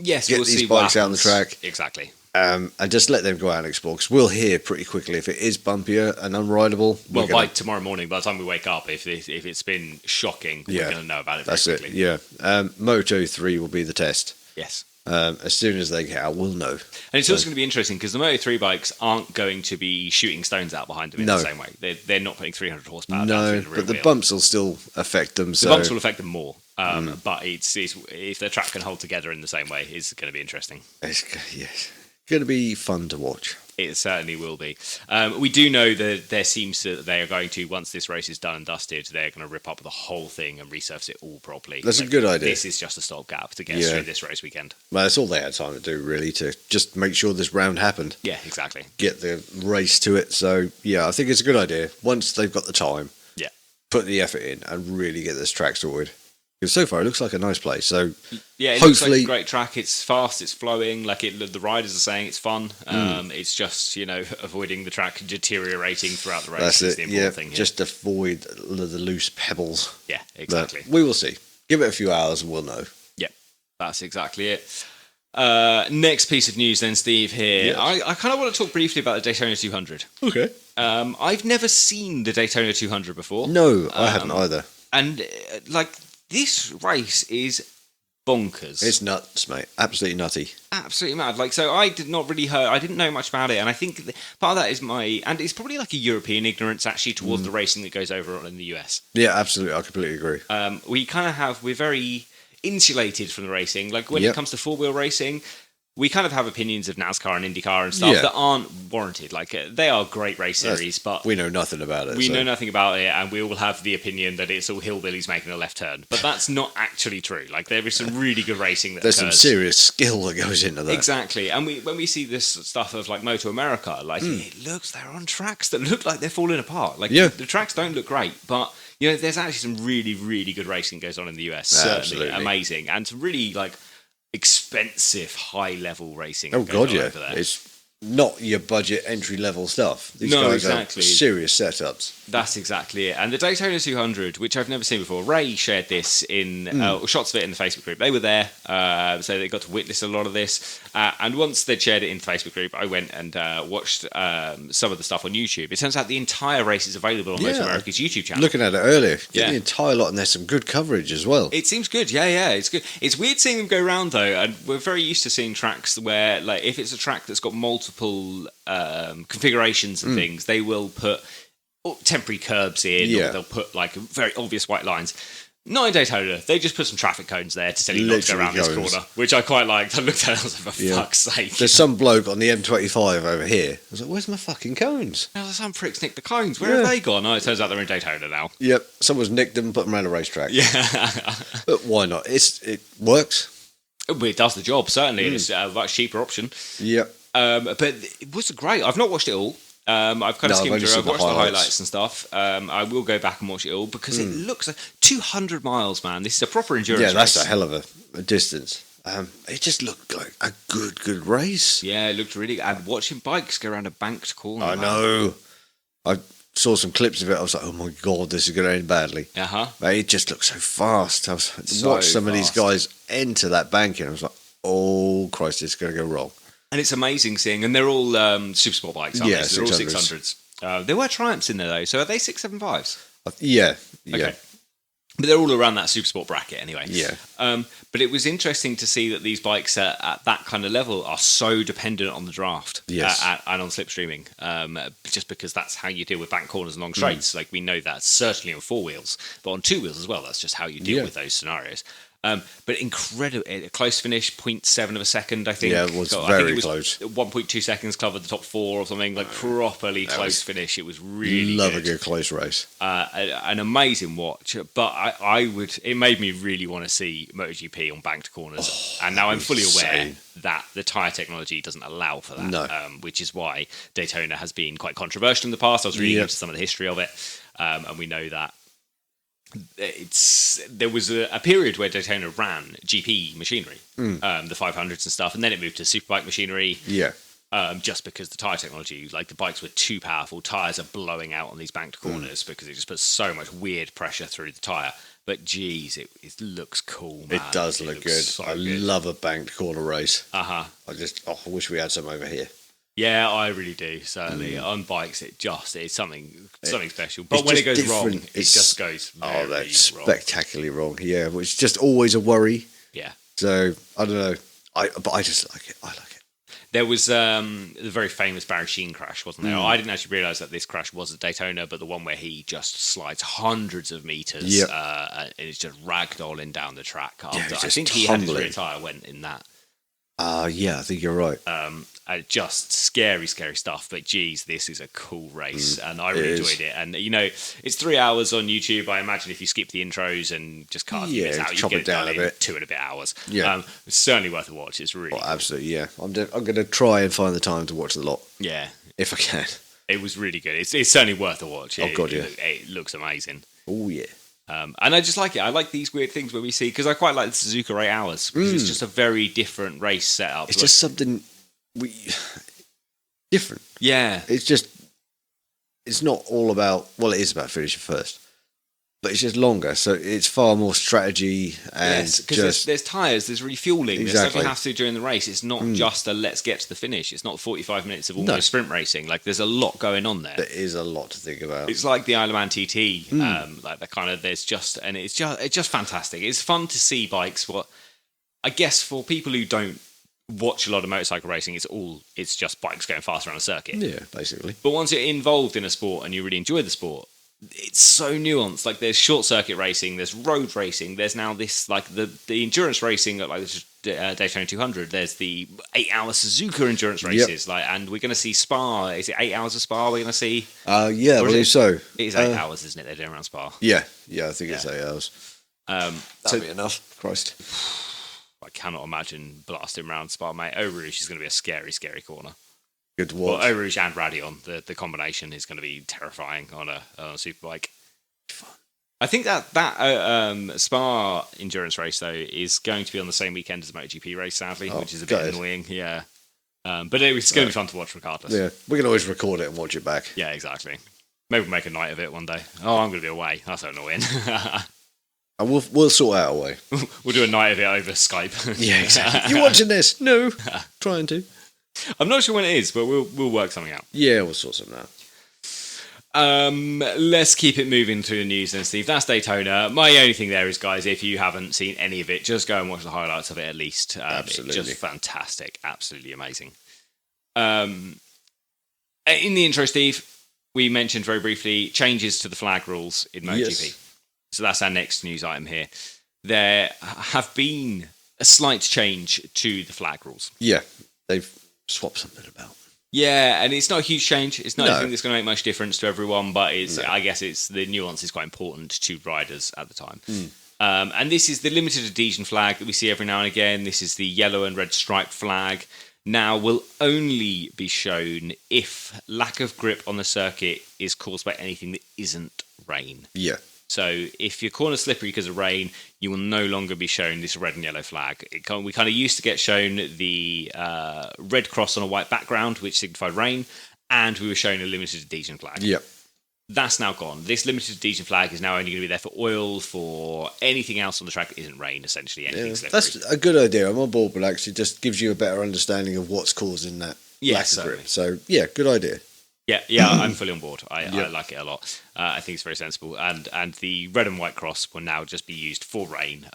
Yes, get we'll these see what bikes out on the happens. track. Exactly. And just let them go out and explore, because we'll hear pretty quickly if it is bumpier and unrideable. Well, by tomorrow morning, by the time we wake up, if it's been shocking, we're going to know about it very That's quickly. it, yeah. Moto 3 will be the test. Yes. As soon as they get out, we'll know. And it's also going to be interesting because the Moto3 bikes aren't going to be shooting stones out behind them in the same way. They're not putting 300 horsepower down No, through the rear but the wheel. bumps will still affect them. The bumps will affect them more. But it's if their track can hold together in the same way, it's going to be interesting. It's going to be fun to watch. It certainly will be. We do know that there seems that they are going to, once this race is done and dusted, they're going to rip up the whole thing and resurface it all properly. That's a good idea. This is just a stopgap to get us through this race weekend. Well, that's all they had time to do, really, to just make sure this round happened. Yeah, exactly. Get the race to it. So, yeah, I think it's a good idea. Once they've got the time, put the effort in and really get this track sorted. Because so far, it looks like a nice place. So, yeah, it looks like a great track. It's fast, it's flowing. Like the riders are saying, it's fun. It's just avoiding the track deteriorating throughout the race. That's is it. the important thing here. Just avoid the loose pebbles. Yeah, exactly. But we will see. Give it a few hours and we'll know. Yeah, that's exactly it. Next piece of news, then, Steve. Here, Yes. I kind of want to talk briefly about the Daytona 200. Okay. I've never seen the Daytona 200 before. No, I haven't either. And this race is bonkers. It's nuts, mate. Absolutely nutty. Absolutely mad. So I did not really I didn't know much about it, and I think part of that is and it's probably like a European ignorance actually towards the racing that goes over in the US. Yeah, absolutely. I completely agree. We're very insulated from the racing. Like when it comes to four-wheel racing, we kind of have opinions of NASCAR and IndyCar and stuff that aren't warranted. Like they are great race series, but we know nothing about it. We know nothing about it, and we all have the opinion that it's all hillbillies making a left turn. But that's not actually true. Like there is some really good racing that there's occurs. some serious skill that goes into that. Exactly. And when we see this stuff of like Moto America, it looks they're on tracks that look like they're falling apart. Like the tracks don't look great, but there's actually some really, really good racing that goes on in the US. Certainly Absolutely amazing, and some really expensive high level racing. Oh God, yeah. Over there. It's not your budget entry level stuff. These guys are serious setups. That's exactly it. And the Daytona 200, which I've never seen before, Ray shared this in shots of it in the Facebook group. They were there, so they got to witness a lot of this. And once they'd shared it in the Facebook group, I went and watched some of the stuff on YouTube. It turns out the entire race is available on Moto America's YouTube channel. Looking at it earlier, the entire lot, and there's some good coverage as well. It seems good, yeah, it's good. It's weird seeing them go around though, and we're very used to seeing tracks where, if it's a track that's got multiple configurations and things, they will put temporary curbs in, or they'll put very obvious white lines. Not in Daytona. They just put some traffic cones there to tell you not to go around this corner, which I quite liked. I looked at it and I was like, for fuck's sake. There's some bloke on the M25 over here. I was like, where's my fucking cones? I was like, some pricks nicked the cones. Where have they gone? Oh, it turns out they're in Daytona now. Yep. Someone's nicked them and put them around a racetrack. Yeah. But why not? It works. It does the job, certainly. It's a much cheaper option. Yep. But it was great. I've not watched it all. I've kind of skimmed through. I've watched the highlights and stuff. I will go back and watch it all because it looks like 200 miles, man. This is a proper endurance race. Yeah, that's a hell of a distance. It just looked like a good race. Yeah, it looked really good. And watching bikes go around a banked corner. I know. I saw some clips of it. I was like, oh my God, this is going to end badly. It just looked so fast. I watched some of these guys enter that banking. I was like, oh Christ, it's going to go wrong. And it's amazing seeing, and they're all super sport bikes, aren't they? So they're all 600s. There were Triumphs in there though, so are they 675s? Yeah. Okay. But they're all around that super sport bracket anyway. Yeah. But it was interesting to see that these bikes at that kind of level are so dependent on the draft and on slipstreaming, just because that's how you deal with bank corners and long straights. Like we know that certainly on 4 wheels, but on 2 wheels as well. That's just how you deal with those scenarios. But incredible, close finish, 0.7 of a second, I think. Yeah, it was very close. 1.2 seconds covered the top 4 or something, like properly close finish. It was really love a good close race. An amazing watch, but it made me really want to see MotoGP on banked corners. And now I'm fully aware that the tyre technology doesn't allow for that, which is why Daytona has been quite controversial in the past. I was reading into some of the history of it, and we know that there was a period where Daytona ran GP machinery, the 500s and stuff, and then it moved to superbike machinery. Yeah. Just because the tyre technology, like the bikes were too powerful, tyres are blowing out on these banked corners because it just puts so much weird pressure through the tyre. But geez, it looks cool, man. It does look good. So I love a banked corner race. I wish we had some over here. Yeah, I really do. Certainly on bikes, it's something special. But when it goes wrong, it just goes very spectacularly wrong. Yeah, which is just always a worry. Yeah. So I don't know. But I just like it. I like it. There was the very famous Barry Sheene crash, wasn't there? I didn't actually realise that this crash was at Daytona, but the one where he just slides hundreds of metres and it's just ragdolling down the track. After, I think he had his rear tyre went in that. Yeah, I think you're right. Just scary stuff. But geez, this is a cool race, and I really enjoyed it. And it's 3 hours on YouTube. I imagine if you skip the intros and just cut the bits out, you get it down a bit. 2 and a bit hours. Yeah, it's certainly worth a watch. It's really absolutely. Yeah, I'm going to try and find the time to watch the lot. Yeah, if I can. It was really good. It's certainly worth a watch. It looks amazing. Oh yeah. And I just like it. I like these weird things where we see, because I quite like the Suzuka 8 hours, because it's just a very different race setup. It's just something different. Yeah. It's not all about, well, it is about finishing first, but it's just longer. So it's far more strategy and because there's tyres, there's refueling, there's stuff you have to do during the race. It's not just a let's get to the finish. It's not 45 minutes of almost sprint racing. Like there's a lot going on there. There is a lot to think about. It's like the Isle of Man TT, like the kind of it's just fantastic. It's fun to see bikes. What I guess for people who don't watch a lot of motorcycle racing, it's just bikes going fast around a circuit. Yeah, basically. But once you're involved in a sport and you really enjoy the sport, it's so nuanced. Like there's short circuit racing, there's road racing, there's now this like the endurance racing at like this Daytona 200. There's the 8-hour Suzuka endurance races, and we're going to see Spa. Is it 8 hours of Spa? We're going to see. Yeah, I believe so. It is 8 hours, isn't it? They're doing around Spa. Yeah, I think it's 8 hours. That'll be enough. Christ. I cannot imagine blasting around Spa, mate. Eau Rouge is going to be a scary, scary corner. Good to watch. Well, Eau Rouge and Radeon, the combination is going to be terrifying on a superbike. Fun. I think that Spa endurance race, though, is going to be on the same weekend as the MotoGP race, sadly, which is a bit annoying. Yeah. But it's going to be fun to watch regardless. Yeah, we can always record it and watch it back. Yeah, exactly. Maybe we'll make a night of it one day. Oh, I'm going to be away. That's so annoying. And we'll sort out a way. We'll do a night of it over Skype. Yeah, exactly. You watching this? No. Trying to. I'm not sure when it is, but we'll work something out. Yeah, we'll sort something out. Let's keep it moving to the news then, Steve. That's Daytona. My only thing there is, guys, if you haven't seen any of it, just go and watch the highlights of it at least. Absolutely. It's just fantastic. Absolutely amazing. In the intro, Steve, we mentioned very briefly changes to the flag rules in MotoGP. Yes. So that's our next news item here. There have been a slight change to the flag rules. Yeah, they've swapped something about. Yeah, and it's not a huge change. It's not anything that's going to make much difference to everyone, but I guess the nuance is quite important to riders at the time. And this is the limited adhesion flag that we see every now and again. This is the yellow and red striped flag. Now will only be shown if lack of grip on the circuit is caused by anything that isn't rain. Yeah. So if your corner's slippery because of rain, you will no longer be shown this red and yellow flag. We kind of used to get shown the red cross on a white background, which signified rain, and we were shown a limited adhesion flag. Yep. That's now gone. This limited adhesion flag is now only going to be there for oil, for anything else on the track that isn't rain, essentially, anything slippery. That's a good idea. I'm on board, but actually just gives you a better understanding of what's causing that lack of grip. So, yeah, good idea. Yeah, I'm fully on board. I like it a lot. I think it's very sensible. And the red and white cross will now just be used for rain.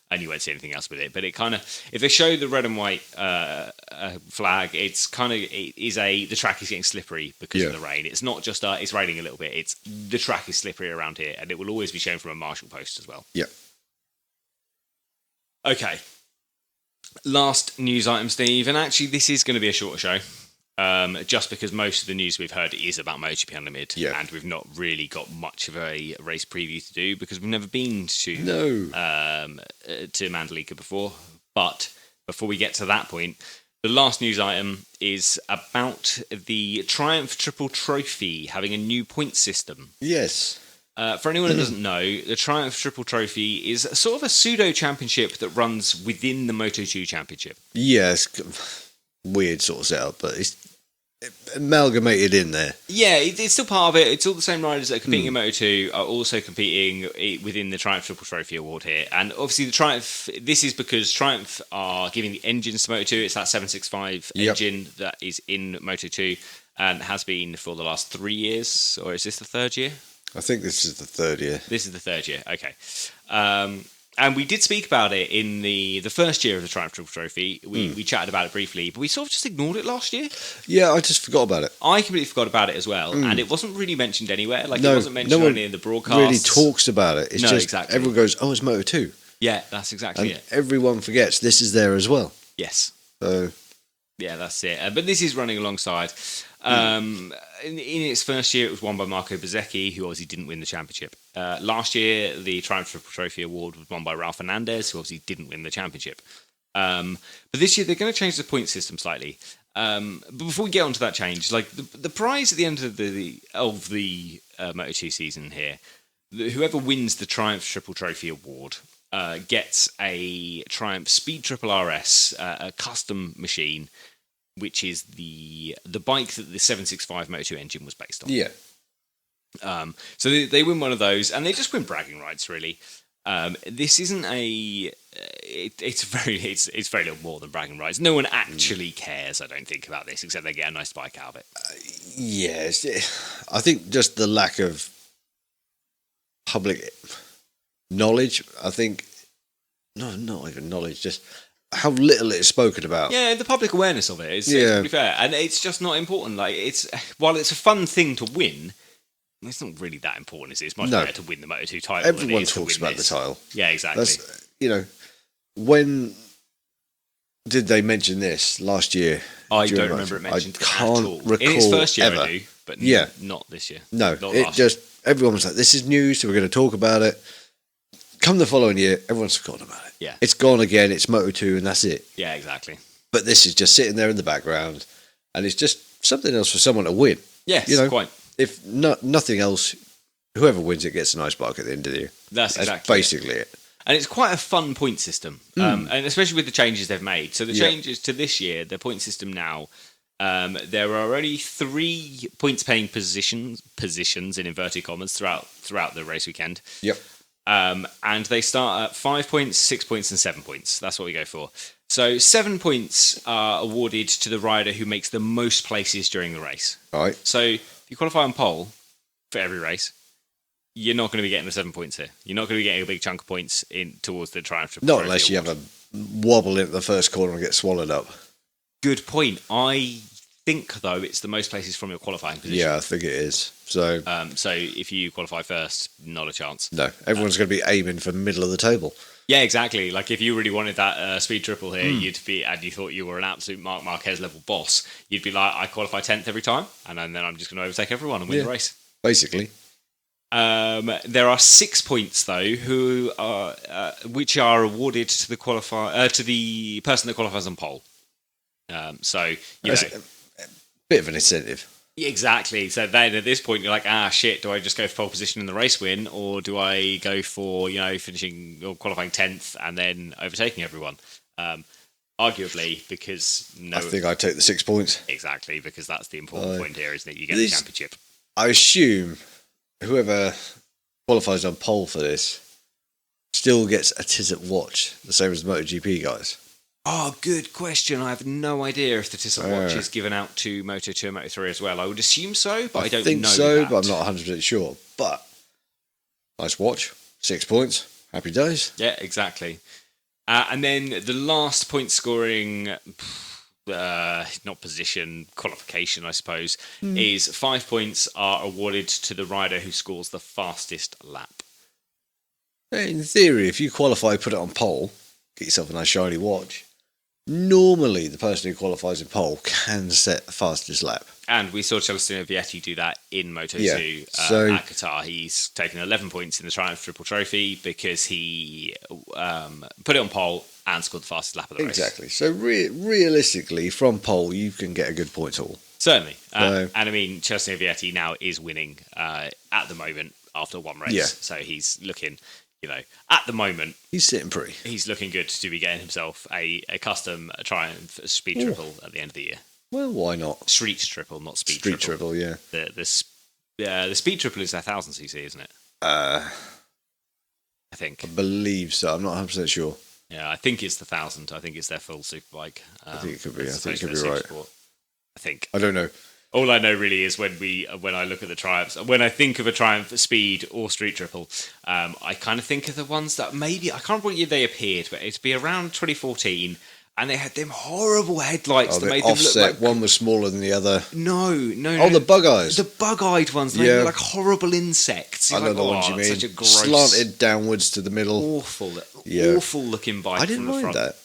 And you won't see anything else with it. But it kind of, if they show the red and white flag, it's kind of, the track is getting slippery because of the rain. It's not just, it's raining a little bit. It's the track is slippery around here, and it will always be shown from a marshal post as well. Yeah. Okay. Last news item, Steve. And actually, this is going to be a shorter show. Just because most of the news we've heard is about MotoGP Unlimited, and we've not really got much of a race preview to do because we've never been to Mandalika before. But before we get to that point, the last news item is about the Triumph Triple Trophy having a new point system. Yes. For anyone who doesn't know, the Triumph Triple Trophy is sort of a pseudo-championship that runs within the Moto2 Championship. Yes. Weird sort of setup, but it's amalgamated in there. Yeah, it's still part of it. It's all the same riders that are competing in Moto2 are also competing within the Triumph Triple Trophy Award here. And obviously the Triumph, this is because Triumph are giving the engines to Moto2. It's that 765 engine that is in Moto2 and has been for the last 3 years. Or is this the third year? I think this is the third year. This is the third year, okay. And we did speak about it in the first year of the Triumph Triple Trophy. We chatted about it briefly, but we sort of just ignored it last year. Yeah, I just forgot about it. I completely forgot about it as well, and it wasn't really mentioned anywhere. Like, it wasn't mentioned only in the broadcast. Really talks about it. It's just everyone goes, "Oh, it's Moto2." Yeah, that's exactly it. Everyone forgets this is there as well. Yes. So. Yeah, that's it. But this is running alongside. In its first year, it was won by Marco Bezzecchi, who obviously didn't win the championship. Last year, the Triumph Triple Trophy Award was won by Ralph Fernandez, who obviously didn't win the championship. But this year, they're going to change the point system slightly. But before we get onto that change, like the prize at the end of the Moto2 season here, whoever wins the Triumph Triple Trophy Award gets a Triumph Speed Triple RS, a custom machine, which is the bike that the 765 Moto2 engine was based on. Yeah. So they win one of those, and they just win bragging rights, really. This isn't it's very little more than bragging rights. No one actually cares, I don't think, about this, except they get a nice bike out of it. Yes. I think just the lack of public knowledge, I think, not even knowledge, just how little it's spoken about. Yeah, the public awareness of it is pretty fair, and it's just not important. Like, while it's a fun thing to win, it's not really that important, is it? It's much better to win the Moto2 title. Everyone talks about the title. Yeah, exactly. When did they mention this last year? I don't remember it mentioned at all. Recall in its first year, ever. I do, but not this year. No, everyone was like, "This is new, so we're going to talk about it." Come the following year, everyone's forgotten about it. Yeah, it's gone again. It's Moto2, and that's it. Yeah, exactly. But this is just sitting there in the background, and it's just something else for someone to win. Yes, quite. If nothing else, whoever wins it gets a nice bike at the end of the year. That's basically it. And it's quite a fun point system, and especially with the changes they've made. So the changes to this year, the point system now, there are already 3 points-paying positions in inverted commas throughout the race weekend. Yep. And they start at 5 points, 6 points, and 7 points. That's what we go for. So 7 points are awarded to the rider who makes the most places during the race. All right. So if you qualify on pole for every race, you're not going to be getting the 7 points here. You're not going to be getting a big chunk of points in towards the Triumph Triple Trophy unless you have a wobble into the first corner and get swallowed up. Good point. I think, though, it's the most places from your qualifying position. Yeah, I think it is. So if you qualify first, not a chance. No, everyone's going to be aiming for middle of the table. Yeah, exactly. Like if you really wanted that speed triple here, and you thought you were an absolute Marc Marquez level boss, you'd be like, I qualify 10th every time, and then I'm just going to overtake everyone and win the race. Basically. There are 6 points though, which are awarded to the person that qualifies on pole. So a bit of an incentive. Exactly. So then at this point, you're like, shit, do I just go for pole position in the race win, or do I go for, finishing or qualifying 10th and then overtaking everyone? Arguably, because I think I'd take the 6 points. Exactly, because that's the important point here, isn't it? You get the championship. I assume whoever qualifies on pole for this still gets a Tizzit watch, the same as the MotoGP guys. Oh, good question. I have no idea if the Tizzit watch is given out to Moto2 and Moto3 as well. I would assume so, but I don't think know so, that. But I'm not 100% sure. But nice watch, 6 points, happy days. Yeah, exactly. And then the last point scoring, not position, qualification, I suppose, is 5 points are awarded to the rider who scores the fastest lap. In theory, if you qualify, put it on pole, get yourself a nice shiny watch. Normally, the person who qualifies in pole can set the fastest lap. And we saw Celestino Vietti do that in Moto2 at Qatar. He's taken 11 points in the Triumph Triple Trophy because he put it on pole and scored the fastest lap of the race. Exactly. So realistically, from pole, you can get a good point haul. Certainly. And I mean, Celestino Vietti now is winning at the moment after one race. Yeah. So he's looking... at the moment, he's sitting pretty. He's looking good to be getting himself a custom Triumph speed triple at the end of the year. Well, why not? Street triple, not speed triple. Street triple, yeah. The speed triple is 1,000cc, isn't it? I think. I believe so. I'm not 100% sure. Yeah, I think it's the 1,000. I think it's their full superbike. I think it could be. I think it could be right. Sport. I think. I don't know. All I know really is when I look at the Triumphs, when I think of a Triumph Speed or Street Triple, I kind of think of the ones that maybe, I can't remember what year they appeared, but it'd be around 2014, and they had them horrible headlights that made offset. them look like... One was smaller than the other. No. Oh, the bug-eyes. The bug-eyed ones, they look like horrible insects. I know the ones you mean. Such a gross... Slanted downwards to the middle. Awful looking bike I didn't from the front. mind that.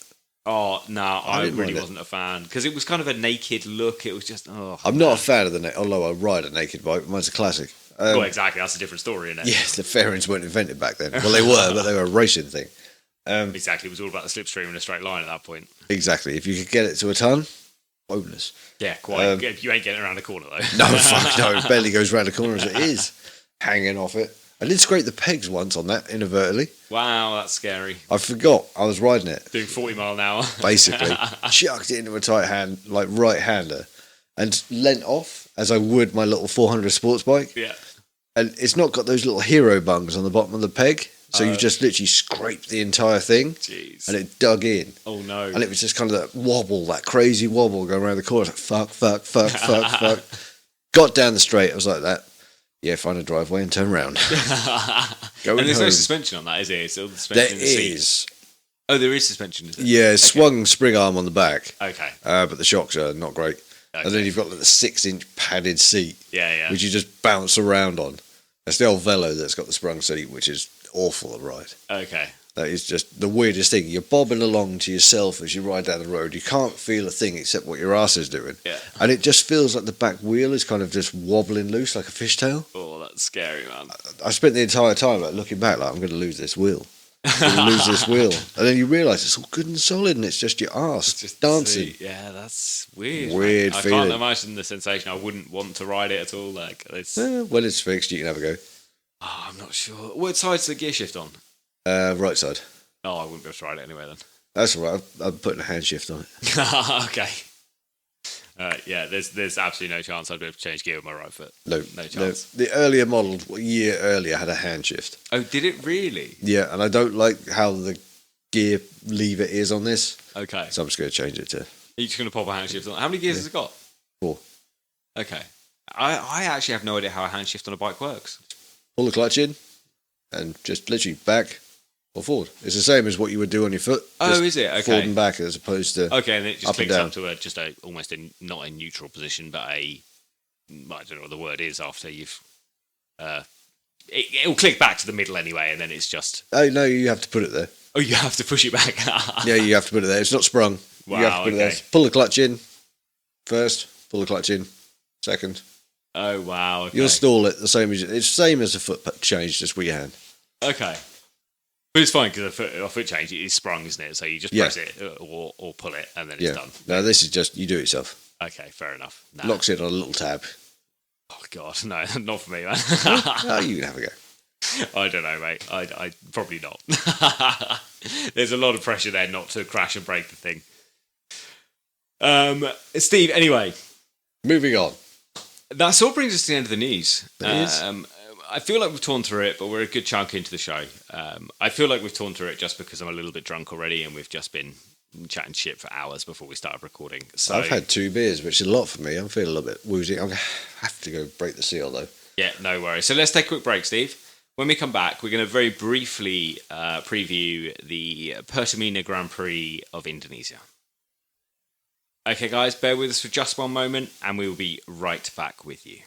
Oh, no, I really wasn't a fan. Because it was kind of a naked look. It was just, I'm not a fan of the although I ride a naked bike, mine's a classic. Well, exactly. That's a different story, isn't it? Yes, the fairings weren't invented back then. Well, they were, but they were a racing thing. Exactly. It was all about the slipstream in a straight line at that point. Exactly. If you could get it to a ton, bonus. Yeah, quite. You ain't getting around the corner, though. No, fuck no. It barely goes round the corner as it is. Hanging off it. I did scrape the pegs once on that inadvertently. Wow, that's scary. I forgot I was riding it. Doing 40 mile an hour. Basically. Chucked it into a tight hand, like right-hander, and leant off as I would my little 400 sports bike. Yeah. And it's not got those little hero bungs on the bottom of the peg. So you just literally scraped the entire thing. Jeez. And it dug in. Oh, no. And it was just kind of that wobble, that crazy wobble going around the corner. I was like, fuck. Got down the straight. I was like that. Yeah, find a driveway and turn around. And there's no suspension on that, is there? It's all the suspension there is. Oh, there is suspension, is there? Yeah, swung spring arm on the back. Okay. But the shocks are not great. Okay. And then you've got like the 6-inch padded seat. Yeah. Which you just bounce around on. That's the old Velo that's got the sprung seat, which is awful to ride. Okay. That is just the weirdest thing. You're bobbing along to yourself as you ride down the road. You can't feel a thing except what your ass is doing. Yeah. And it just feels like the back wheel is kind of just wobbling loose like a fishtail. Oh, that's scary, man. I spent the entire time looking back like, I'm going to lose this wheel. I'm going to lose this wheel. And then you realise it's all good and solid and it's just your arse just dancing. Yeah, that's weird. Weird feeling. I can't imagine the sensation. I wouldn't want to ride it at all. Like, when it's fixed, you can have a go. Oh, I'm not sure. What side's the gear shift on? Right side. Oh, I wouldn't be able to ride it anyway then. That's all right. I'm putting a hand shift on it. Okay. Yeah, there's absolutely no chance I'd be able to change gear with my right foot. No chance. No. The earlier model, a year earlier, had a hand shift. Oh, did it really? Yeah, and I don't like how the gear lever is on this. Okay. So I'm just going to change it to... Are you just going to pop a hand shift on? How many gears has it got? 4. Okay. I actually have no idea how a hand shift on a bike works. Pull the clutch in and just literally back, or forward. It's the same as what you would do on your foot. Oh, is it? Okay. Forward and back as opposed to okay, and it just up and clicks down. up to almost not a neutral position, but I don't know what the word is after you've. It'll click back to the middle anyway, and then it's just. Oh no, you have to put it there. Oh, you have to push it back. Yeah, you have to put it there. It's not sprung. Wow, you have to put it there. Pull the clutch in first. Pull the clutch in second. Oh wow! Okay. You'll stall it the same as it's the same as a foot change, just with your hand. Okay, but it's fine because a foot change is sprung, isn't it? So you just press it or pull it, and then it's done. No, this is just you do it yourself. Okay, fair enough. Nah. Locks it on a little tab. Oh god, no, not for me, man. No, you can have a go. I don't know, mate. I probably not. There's a lot of pressure there not to crash and break the thing. Steve, anyway. Moving on. That sort of brings us to the end of the news. It is. I feel like we've torn through it, but we're a good chunk into the show. I feel like we've torn through it just because I'm a little bit drunk already and we've just been chatting shit for hours before we started recording. So I've had 2 beers, which is a lot for me. I'm feeling a little bit woozy. I have to go break the seal, though. Yeah, no worries. So let's take a quick break, Steve. When we come back, we're going to very briefly preview the Pertamina Grand Prix of Indonesia. Okay, guys, bear with us for just one moment, and we will be right back with you.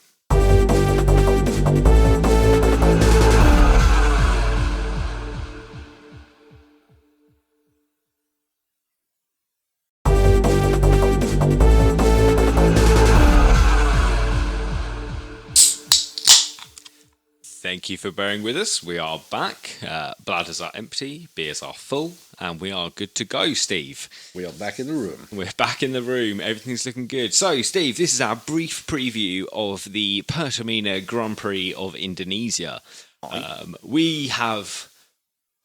Thank you for bearing with us. We are back. Bladders are empty, beers are full, and we are good to go, Steve. We are back in the room. We're back in the room. Everything's looking good. So, Steve, this is our brief preview of the Pertamina Grand Prix of Indonesia. We have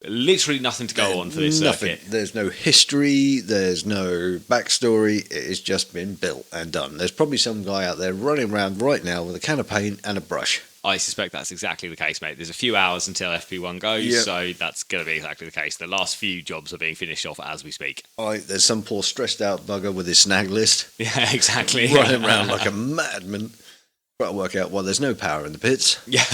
literally nothing to go on for this circuit. There's no history. There's no backstory. It has just been built and done. There's probably some guy out there running around right now with a can of paint and a brush. I suspect that's exactly the case, mate. There's a few hours until FP1 goes, so that's going to be exactly the case. The last few jobs are being finished off as we speak. There's some poor stressed out bugger with his snag list. Yeah, exactly. Running around like a madman. Trying to work out why there's no power in the pits. Yeah.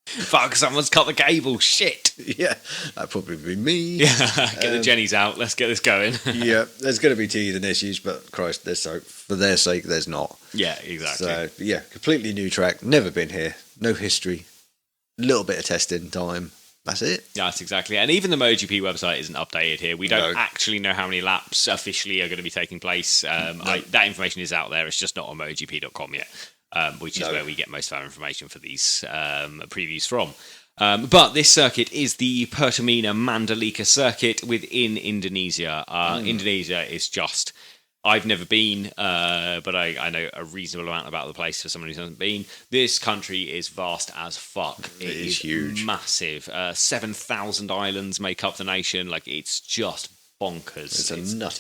Fuck, someone's cut the cable. Shit. Yeah, that'd probably be me. Yeah, get the Jennies out. Let's get this going. Yeah, there's going to be teething issues, but Christ, for their sake, there's not. Yeah, exactly. So, yeah, completely new track. Never been here. No history. Little bit of testing time. That's it. Yeah, that's exactly. And even the MotoGP website isn't updated here. We don't actually know how many laps officially are going to be taking place. That information is out there. It's just not on MotoGP.com yet. Which is where we get most of our information for these previews from. But this circuit is the Pertamina Mandalika circuit within Indonesia. Indonesia is just... I've never been, but I know a reasonable amount about the place for someone who hasn't been. This country is vast as fuck. It is huge. Massive. 7,000 islands make up the nation. Like, it's just bonkers. It's a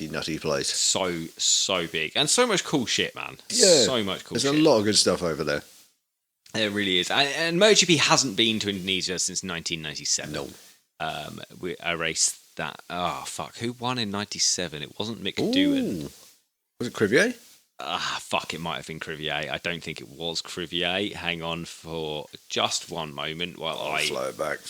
nutty place. So big. And so much cool shit, man. Yeah. So much cool shit. There's a lot of good stuff over there. There really is. And MotoGP hasn't been to Indonesia since 1997. No. A race that... Oh, fuck. Who won in 97? It wasn't Mick Doohan. Was it Crivier? Fuck, it might have been Crivier. I don't think it was Crivier. Hang on for just one moment while Flow it back.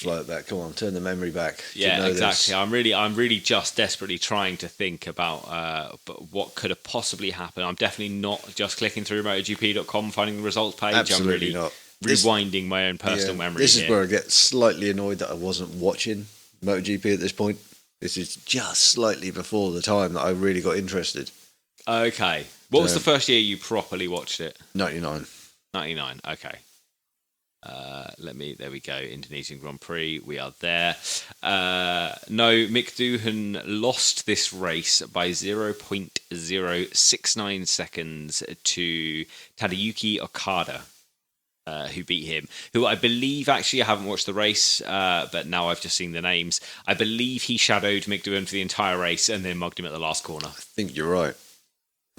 Come on, turn the memory back. Yeah, exactly. I'm really just desperately trying to think about what could have possibly happened. I'm definitely not just clicking through MotoGP.com, finding the results page. Absolutely I'm not. Rewinding my own personal memory. This is where I get slightly annoyed that I wasn't watching MotoGP at this point. This is just slightly before the time that I really got interested. Okay. What was the first year you properly watched it? 99. 99, okay. There we go, Indonesian Grand Prix, we are there. No, Mick Doohan lost this race by 0.069 seconds to Tadayuki Okada, who beat him, who I believe, actually I haven't watched the race, but now I've just seen the names. I believe he shadowed Mick Doohan for the entire race and then mugged him at the last corner. I think you're right.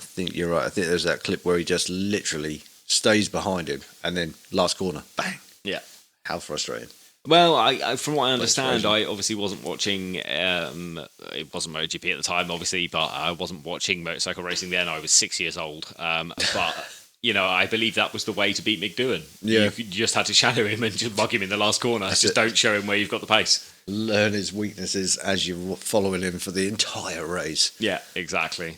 I think there's that clip where he just literally stays behind him and then last corner, bang. Yeah. How frustrating. Well, I from what I understand, I obviously wasn't watching, it wasn't MotoGP at the time, obviously, but I wasn't watching motorcycle racing then. I was 6 years old. But I believe that was the way to beat Mick Doohan. Yeah. You just had to shadow him and just bug him in the last corner. Just don't show him where you've got the pace. Learn his weaknesses as you're following him for the entire race. Yeah, exactly.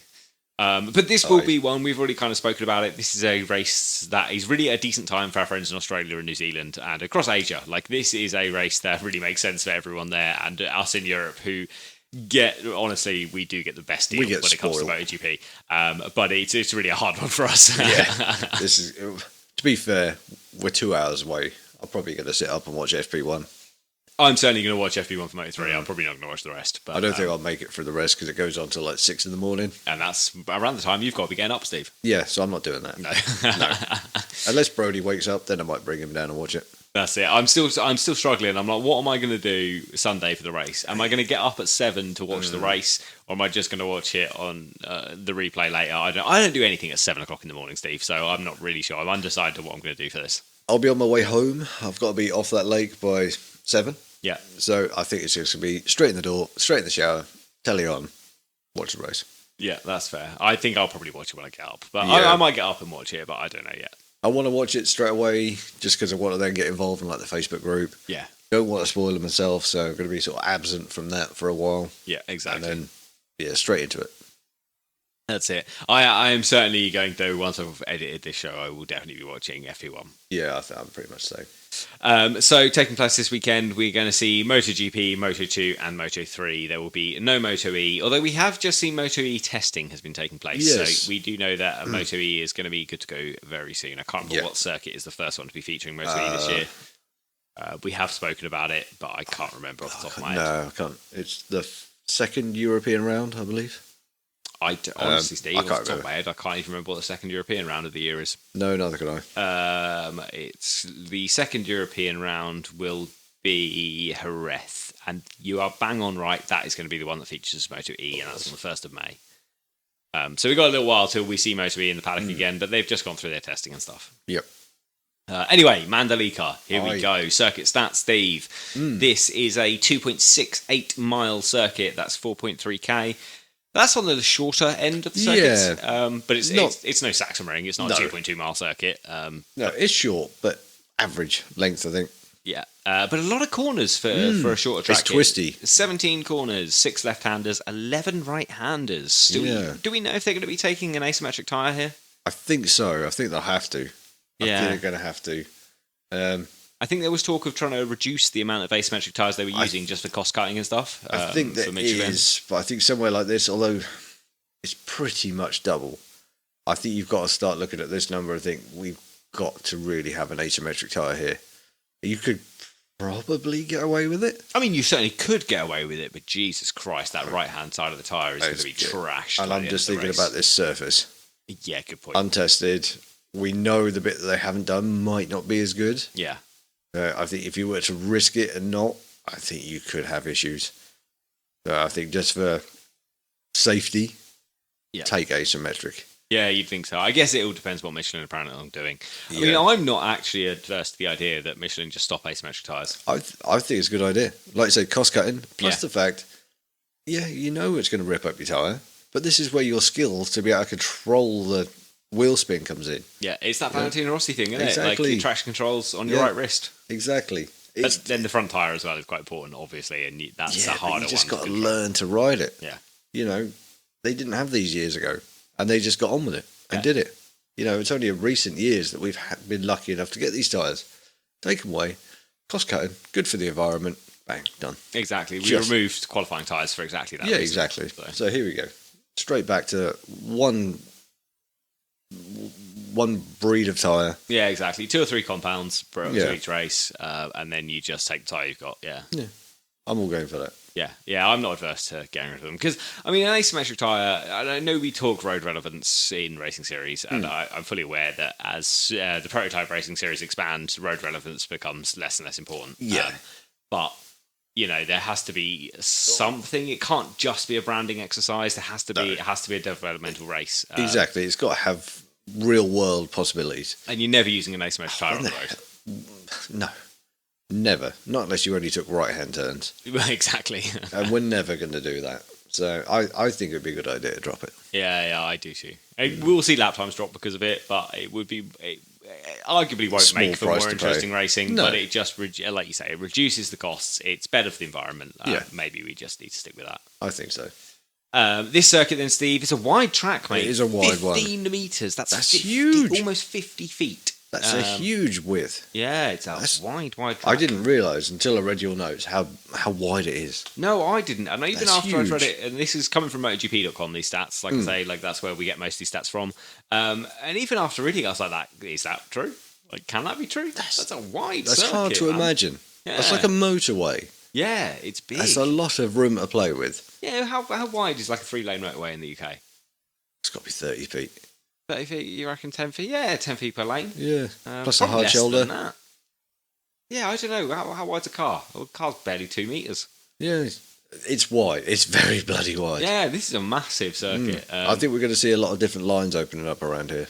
But this will be one, we've already kind of spoken about it. This is a race that is really a decent time for our friends in Australia and New Zealand and across Asia. Like, this is a race that really makes sense for everyone there and us in Europe who honestly, we do get the best deal when it comes to MotoGP. But it's really a hard one for us. Yeah. To be fair, we're 2 hours away. I'm probably going to sit up and watch FP1. I'm certainly going to watch FP1 for Moto3. I'm probably not going to watch the rest. But I don't think I'll make it for the rest because it goes on till like 6 in the morning. And that's around the time you've got to be getting up, Steve. Yeah, so I'm not doing that. No. Unless Brody wakes up, then I might bring him down and watch it. That's it. I'm still struggling. I'm like, what am I going to do Sunday for the race? Am I going to get up at 7 to watch the race, or am I just going to watch it on the replay later? I don't do anything at 7 o'clock in the morning, Steve. So I'm not really sure. I'm undecided on what I'm going to do for this. I'll be on my way home. I've got to be off that lake by 7. Yeah. So I think it's just going to be straight in the door, straight in the shower, telly on, watch the race. Yeah, that's fair. I think I'll probably watch it when I get up. But I might get up and watch it, but I don't know yet. I want to watch it straight away just because I want to then get involved in like the Facebook group. Yeah. Don't want to spoil it myself, so I'm going to be sort of absent from that for a while. Yeah, exactly. And then, straight into it. That's it. I am certainly going to, once I've edited this show, I will definitely be watching FP1. Yeah, I think I'm pretty much so. So taking place this weekend, we're going to see MotoGP, Moto2 and Moto3. There will be no Moto E, although we have just seen Moto E testing has been taking place. Yes. So we do know that Moto E is going to be good to go very soon. I can't remember what circuit is the first one to be featuring Moto E this year. We have spoken about it, but I can't remember off the top of my head. No, I can't. It's the second European round, I believe. Honestly, Steve, off the top of my head, I can't even remember what the second European round of the year is. No, neither can I. It's the second European round will be Jerez, and you are bang on right. That is going to be the one that features Moto E, and that's on the 1st of May. So we've got a little while till we see Moto E in the paddock again, but they've just gone through their testing and stuff. Yep. Anyway, Mandalika, here we go. Circuit stats, Steve. This is a 2.68 mile circuit. That's 4.3k. That's on the shorter end of the circuit. Yeah. But it's no Sachsenring. It's not a 2.2 mile circuit. No, it's short, but average length, I think. Yeah. But a lot of corners for a shorter track. It's twisty. 17 corners, 6 left-handers, 11 right-handers. Do we know if they're going to be taking an asymmetric tyre here? I think so. I think they'll have to. I think they're going to have to. I think there was talk of trying to reduce the amount of asymmetric tyres they were using just for cost cutting and stuff. I think that is, but I think somewhere like this, although it's pretty much double, I think you've got to start looking at this number and think we've got to really have an asymmetric tyre here. You could probably get away with it. I mean, you certainly could get away with it, but Jesus Christ, that right-hand side of the tyre is going to be trashed. And I'm just thinking about this surface. Yeah, good point. Untested. We know the bit that they haven't done might not be as good. Yeah. I think if you were to risk it and not, I think you could have issues. I think just for safety, take asymmetric. Yeah, you'd think so. I guess it all depends what Michelin are planning on doing. I mean, I'm not actually adverse to the idea that Michelin just stop asymmetric tyres. I think it's a good idea. Like I say, cost cutting, plus the fact, you know it's going to rip up your tyre, but this is where your skills to be able to control the wheel spin comes in. Yeah, it's that Valentino Rossi thing, isn't it? Like the traction controls on your right wrist. Exactly. But then the front tyre as well is quite important, obviously, and that's the harder one. You just got to learn to ride it. Yeah. You know, they didn't have these years ago, and they just got on with it and did it. You know, it's only in recent years that we've been lucky enough to get these tyres. Take them away, cost cutting, good for the environment, bang, done. Exactly. We removed qualifying tyres for exactly that reason. Exactly. So here we go. Straight back to one breed of tyre. Yeah, exactly. 2 or 3 compounds for each race, and then you just take the tyre you've got. Yeah. I'm all going for that. Yeah, I'm not adverse to getting rid of them because I mean, an asymmetric tyre. I know we talk road relevance in racing series, and I'm fully aware that as the prototype racing series expands, road relevance becomes less and less important. Yeah, but you know, there has to be something. It can't just be a branding exercise. There has to be. It has to be a developmental race. Exactly. It's got to have real world possibilities. And you're never using an asymmetric tyre on the road. No. Never. Not unless you only took right-hand turns. Exactly. And we're never going to do that. So I think it'd be a good idea to drop it. Yeah, I do too. We'll see lap times drop because of it, but it would be... It arguably won't Small make for price more to interesting pay. racing, No. but it just, like you say, it reduces the costs. It's better for the environment. Yeah. Maybe we just need to stick with that. I think so. This circuit then, Steve, is a wide track, mate. It is a wide one. 15 metres. That's 50, huge. Almost 50 feet. That's a huge width. Yeah, it's a wide track. I didn't realise until I read your notes how wide it is. No, I didn't. And even That's after I've read huge. it, and this is coming from MotoGP.com, these stats, like I say, like that's where we get most of these stats from. And even after reading it, I was like, is that true? Like, can that be true? That's a wide That's circuit, hard to man. imagine. Yeah. That's like a motorway. Yeah, it's big. That's a lot of room to play with. Yeah, how wide is like a 3-lane motorway in the UK? It's got to be 30 feet. 30 feet, you reckon 10 feet? Yeah, 10 feet per lane. Yeah. Plus a Probably hard less shoulder. than that. Yeah, I don't know. How wide's a car? Well, a car's barely 2 metres. Yeah. It's wide. It's very bloody wide. Yeah, this is a massive circuit. I think we're going to see a lot of different lines opening up around here.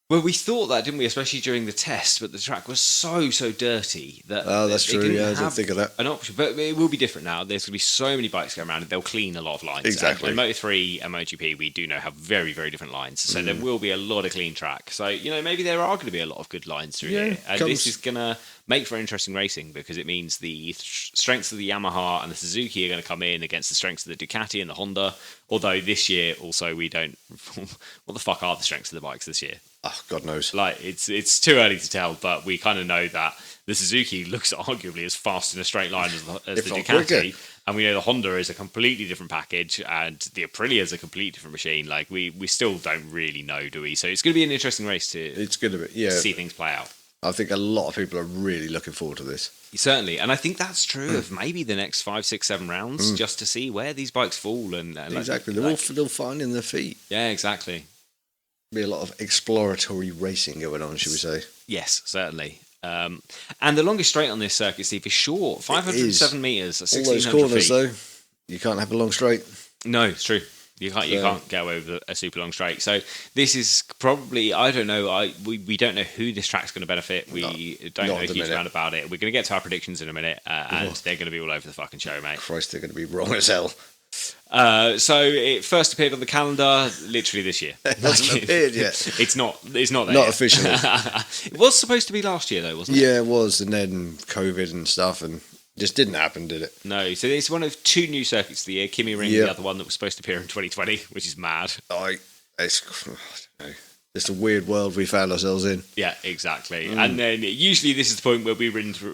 Well, we thought that, didn't we? Especially during the test, but the track was so dirty that. Oh, that's they true. didn't Yeah, I didn't have think of that. An option, but it will be different now. There's going to be so many bikes going around, and they'll clean a lot of lines. Exactly. And Moto3 and MotoGP, we do know have very, very different lines, so there will be a lot of clean track. So maybe there are going to be a lot of good lines through here, and this is going to make for interesting racing because it means the strengths of the Yamaha and the Suzuki are going to come in against the strengths of the Ducati and the Honda. Although this year, also we don't. What the fuck are the strengths of the bikes this year? Oh, God knows. Like it's too early to tell, but we kind of know that the Suzuki looks arguably as fast in a straight line as the not Ducati, quicker. and we know the Honda is a completely different package, and the Aprilia is a completely different machine. Like we still don't really know, do we? So it's going to be an interesting race to It's going to be, yeah. see things play out. I think a lot of people are really looking forward to this. Certainly, and I think that's true of maybe the next 5, 6, 7 rounds, just to see where these bikes fall and Exactly. They're all still finding their feet. Yeah, exactly. Be a lot of exploratory racing going on, should we say? Yes, certainly. And the longest straight on this circuit, Steve, is short, 507 metres, All those 1,600 corners, feet. though, you can't have a long straight. No, it's true. You can't get away with a super long straight. So this is probably, I don't know. We don't know who this track's going to benefit. We don't know a huge amount about it. We're going to get to our predictions in a minute, and they're going to be all over the fucking show, mate. Christ, they're going to be wrong as hell. So it first appeared on the calendar literally this year. It hasn't appeared yet. It's not there Not yet. officially. It was supposed to be last year though, wasn't it? Yeah, it was, and then COVID and stuff, and just didn't happen, did it? No. So it's one of 2 new circuits of the year. Kimi Ring, Yeah. the other one that was supposed to appear in 2020, which is mad. I don't know. It's a weird world we found ourselves in. Yeah, exactly. And then usually this is the point where we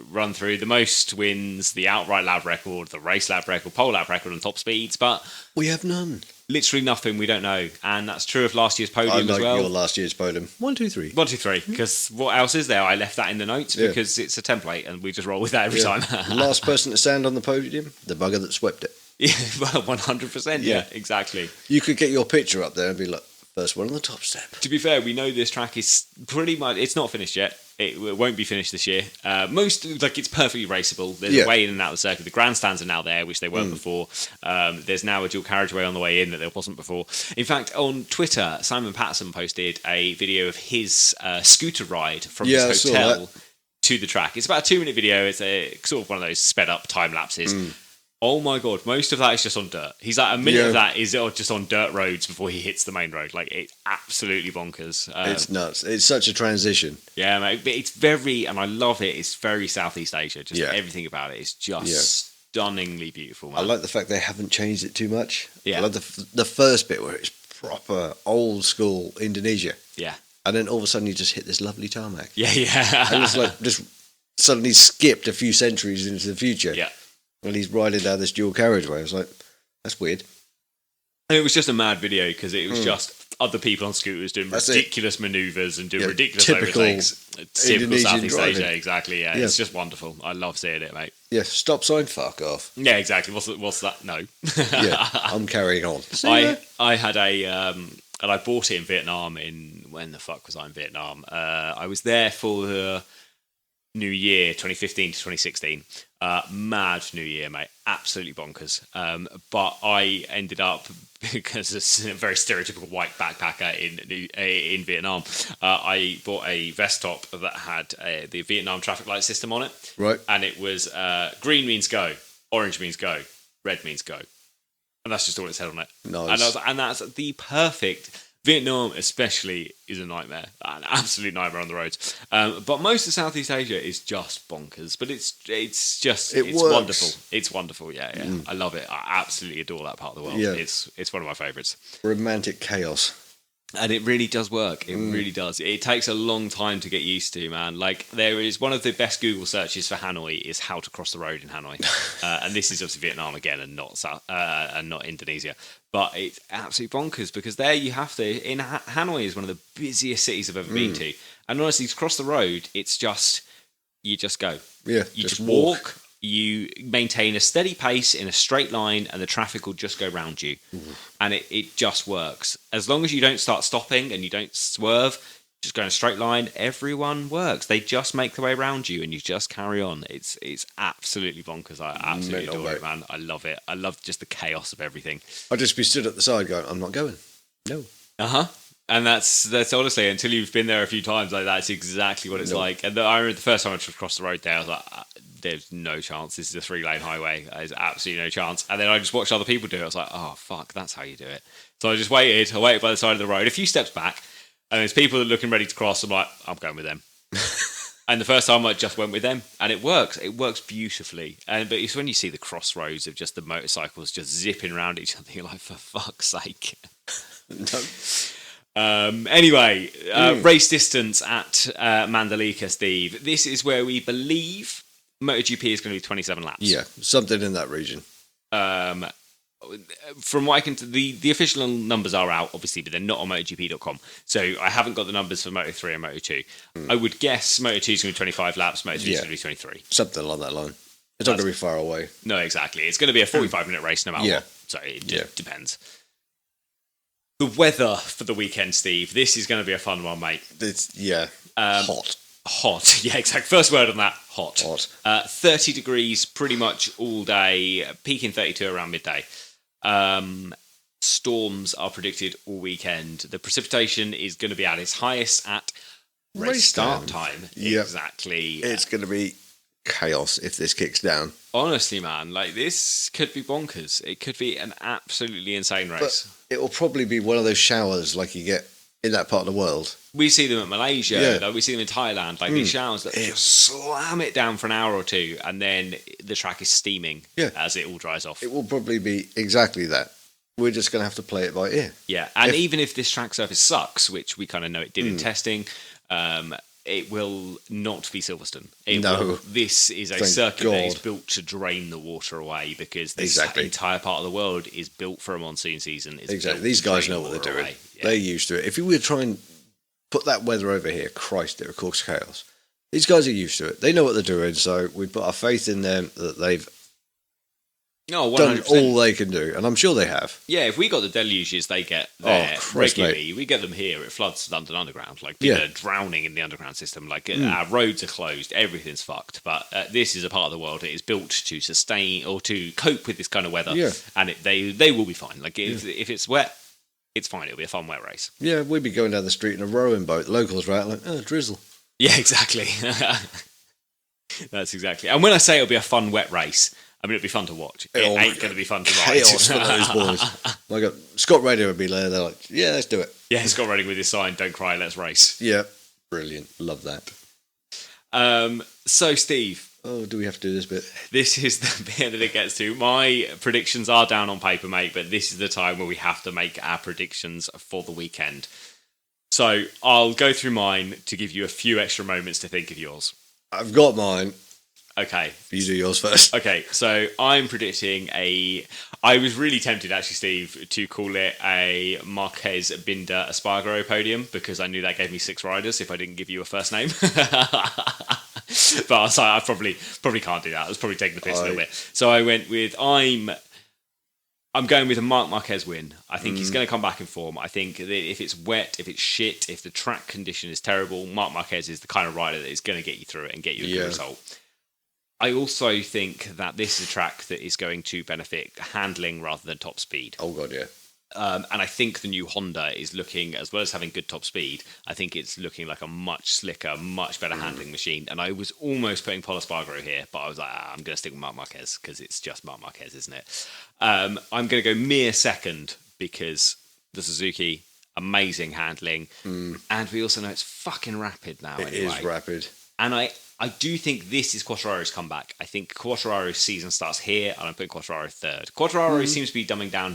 run through the most wins, the outright lap record, the race lap record, pole lap record, and top speeds, but We have none. literally nothing we don't know. And that's true of last year's I podium like as well. your last year's podium. 1, 2, 3. 1, 2, 3. Because what else is there? I left that in the notes because it's a template and we just roll with that every time. The last person to stand on the podium, the bugger that swept it. Yeah, well, 100%. Yeah, Yeah. exactly. You could get your picture up there and be like, first one on the top step. To be fair, we know this track is pretty much, it's not finished yet. It won't be finished this year. It's perfectly raceable. There's a way in and out of the circuit. The grandstands are now there, which they weren't before. There's now a dual carriageway on the way in that there wasn't before. In fact, on Twitter, Simon Patterson posted a video of his scooter ride from I his saw hotel that. to the track. It's about a 2-minute video. It's a sort of one of those sped up time lapses. Oh my god, most of that is just on dirt. He's like, a minute of that is just on dirt roads before he hits the main road. Like, it's absolutely bonkers. It's nuts. It's such a transition. Yeah, mate. But it's very, and I love it, it's very Southeast Asia. Just everything about it is just stunningly beautiful, man. I like the fact they haven't changed it too much. Yeah. I like the first bit where it's proper old school Indonesia. Yeah. And then all of a sudden you just hit this lovely tarmac. Yeah, yeah. And it's like just suddenly skipped a few centuries into the future. Yeah. When he's riding down this dual carriageway. I was like, that's weird. And it was just a mad video because it was just other people on scooters doing ridiculous manoeuvres and doing ridiculous typical overtakes. Typical Indonesian Southeast driving. Asia, exactly. Yeah, it's just wonderful. I love seeing it, mate. Yeah, stop sign, fuck off. Yeah, exactly. What's that? No. Yeah, I'm carrying on. I had and I bought it in Vietnam when the fuck was I in Vietnam? I was there for the New Year, 2015 to 2016. Mad New Year, mate. Absolutely bonkers. But I ended up, because it's a very stereotypical white backpacker in Vietnam, I bought a vest top that had the Vietnam traffic light system on it. Right. And it was green means go, orange means go, red means go. And that's just all it said on it. Nice. And that's the perfect... Vietnam especially is a nightmare, an absolute nightmare on the roads. But most of Southeast Asia is just bonkers. But it's wonderful. It's wonderful. Yeah. I love it. I absolutely adore that part of the world. Yeah. It's one of my favourites. Romantic chaos. And it really does work. It really does. It takes a long time to get used to, man. Like, there is one of the best Google searches for Hanoi is how to cross the road in Hanoi. And this is obviously Vietnam again and not Indonesia. But it's absolutely bonkers because there you have to... Hanoi is one of the busiest cities I've ever been to. And honestly, to cross the road, it's just... You just go. Yeah, you just walk. You maintain a steady pace in a straight line and the traffic will just go round you. And it just works. As long as you don't start stopping and you don't swerve, just go in a straight line, everyone works. They just make their way around you and you just carry on. It's absolutely bonkers. I absolutely adore it, man. I love it. I love just the chaos of everything. I'd just be stood at the side going, I'm not going. No. And that's honestly, until you've been there a few times, like that's exactly what it's like. And I remember the first time I crossed the road there, I was like, there's no chance. This is a 3-lane highway. There's absolutely no chance. And then I just watched other people do it. I was like, oh, fuck, that's how you do it. So I just waited. I waited by the side of the road, a few steps back, and there's people looking ready to cross. I'm like, I'm going with them. And the first time I just went with them, and it works. It works beautifully. But it's when you see the crossroads of just the motorcycles just zipping around each other, you're like, for fuck's sake. Anyway, race distance at Mandalika, Steve. This is where we believe MotoGP is going to be 27 laps. Yeah, something in that region. From what I can... The official numbers are out, obviously, but they're not on MotoGP.com. So I haven't got the numbers for Moto3 and Moto2. I would guess Moto2 is going to be 25 laps, Moto3 is going to be 23. Something along that line. It's not going to be far away. No, exactly. It's going to be a 45-minute race no matter what. So it just depends. The weather for the weekend, Steve. This is going to be a fun one, mate. It's, hot. Hot. Yeah, exactly. First word on that, hot. 30 degrees pretty much all day, peaking 32 around midday. Storms are predicted all weekend. The precipitation is going to be at its highest at race start time. Yep. Exactly. It's going to be chaos if this kicks down. Honestly, man, like this could be bonkers. It could be an absolutely insane race. But it will probably be one of those showers like you get in that part of the world. We see them at Malaysia, like we see them in Thailand, like these showers that just slam it down for an hour or two and then the track is steaming as it all dries off. It will probably be exactly that. We're just going to have to play it by ear. Yeah, and even if this track surface sucks, which we kind of know it did in testing, it will not be Silverstone. This is a circuit that is built to drain the water away because this entire part of the world is built for a monsoon season. Exactly. These guys know what they're doing. Yeah. They're used to it. If we were to try and put that weather over here, Christ, it would cause chaos. These guys are used to it. They know what they're doing, so we put our faith in them that they've done all they can do, and I'm sure they have. Yeah, if we got the deluges they get there regularly, we get them here, it floods London Underground. Like, people are drowning in the underground system. Like, our roads are closed, everything's fucked. But this is a part of the world that is built to sustain or to cope with this kind of weather, and they will be fine. Like, if it's wet, it's fine. It'll be a fun wet race. Yeah, we'd be going down the street in a rowing boat. The locals are out like, oh, drizzle. Yeah, exactly. That's exactly. And when I say it'll be a fun wet race, I mean, it'll be fun to watch. It ain't going to be fun to ride. Chaos for those boys. Like Scott Radio would be there. They're like, yeah, let's do it. Yeah, Scott Radio with his sign, don't cry, let's race. Yeah, brilliant. Love that. So, Steve. Oh, do we have to do this bit? This is the bit that it gets to. My predictions are down on paper, mate, but this is the time where we have to make our predictions for the weekend. So, I'll go through mine to give you a few extra moments to think of yours. I've got mine. Okay. You do yours first. Okay, so I'm predicting I was really tempted, actually, Steve, to call it a Marquez Binder Espargaro podium because I knew that gave me 6 riders if I didn't give you a first name. But I was like, I probably can't do that. I was probably taking the piss a little bit. So I went with, I'm going with a Marc Marquez win. I think he's going to come back in form. I think that if it's wet, if it's shit, if the track condition is terrible, Marc Marquez is the kind of rider that is going to get you through it and get you a good result. I also think that this is a track that is going to benefit handling rather than top speed. Oh, God, yeah. And I think the new Honda is looking, as well as having good top speed, I think it's looking like a much slicker, much better handling machine. And I was almost putting Pol Espargaro here, but I was like, I'm going to stick with Marc Marquez because it's just Marc Marquez, isn't it? I'm going to go Mir second because the Suzuki, amazing handling. And we also know it's fucking rapid now. It is rapid. And I do think this is Quartararo's comeback. I think Quartararo's season starts here, and I'm putting Quartararo third. Quartararo seems to be playing down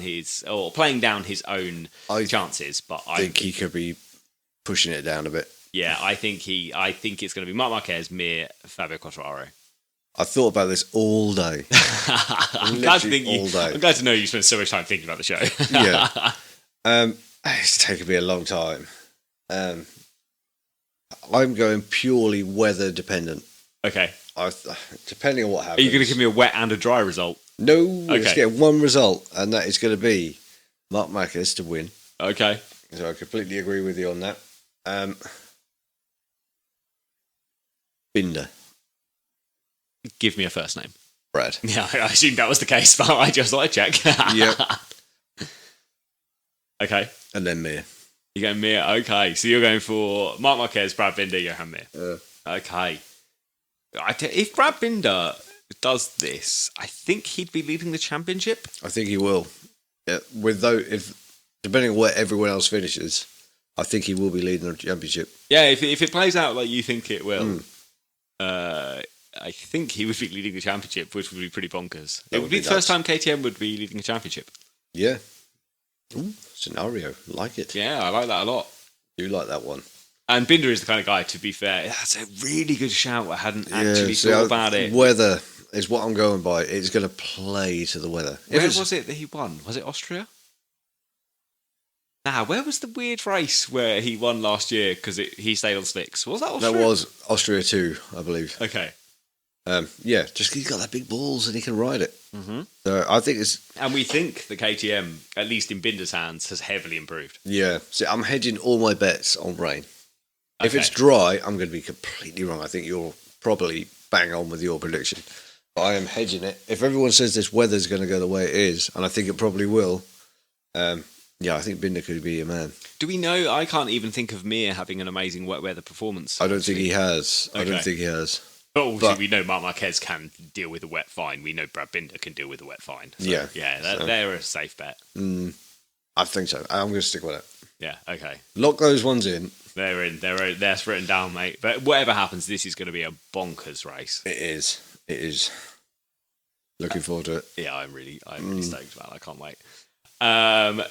his own chances, but I think he could be pushing it down a bit. Yeah, I think it's going to be Marc Marquez, Mir, Fabio Quartararo. I thought about this all day. I'm glad to know you spent so much time thinking about the show. Yeah. It's taken me a long time. I'm going purely weather dependent. Okay. Depending on what happens. Are you going to give me a wet and a dry result? No, let's get one result, and that is going to be Marc Marquez to win. Okay. So I completely agree with you on that. Binder. Give me a first name. Brad. Yeah, I assumed that was the case, but I just thought I'd check. Yep. Okay. And then Mir. You're going Mir. Okay, so you're going for Marc Marquez, Brad Binder, Johan Mir. Okay. If Brad Binder does this, I think he'd be leading the championship. I think he will. Yeah, depending on where everyone else finishes, I think he will be leading the championship. Yeah, if it plays out like you think it will, I think he would be leading the championship, which would be pretty bonkers. It would be the first time KTM would be leading a championship. Yeah. Ooh, scenario. Like it. Yeah, I like that a lot. Do like that one. And Binder is the kind of guy, to be fair, that's a really good shout. I hadn't actually thought about it. Weather is what I'm going by. It's going to play to the weather. Where was it that he won? Was it Austria? Where was the weird race where he won last year because he stayed on slicks? Was that Austria? That was Austria 2, I believe. Okay. Yeah, just he's got that big balls and he can ride it. Mm-hmm. So I think it's... And we think the KTM, at least in Binder's hands, has heavily improved. Yeah. See, I'm hedging all my bets on rain. Okay. If it's dry, I'm going to be completely wrong. I think you're probably bang on with your prediction. But I am hedging it. If everyone says this weather's going to go the way it is, and I think it probably will, I think Binder could be a man. Do we know? I can't even think of Mir having an amazing wet weather performance. I don't think he has. Okay. I don't think he has. But obviously we know Marc Marquez can deal with the wet fine. We know Brad Binder can deal with the wet fine. So, they're a safe bet. I think so. I'm going to stick with it. Yeah, okay. Lock those ones in. They're in. That's written down, mate. But whatever happens, this is going to be a bonkers race. It is. Looking forward to it. Yeah, I'm really stoked about it. I can't wait.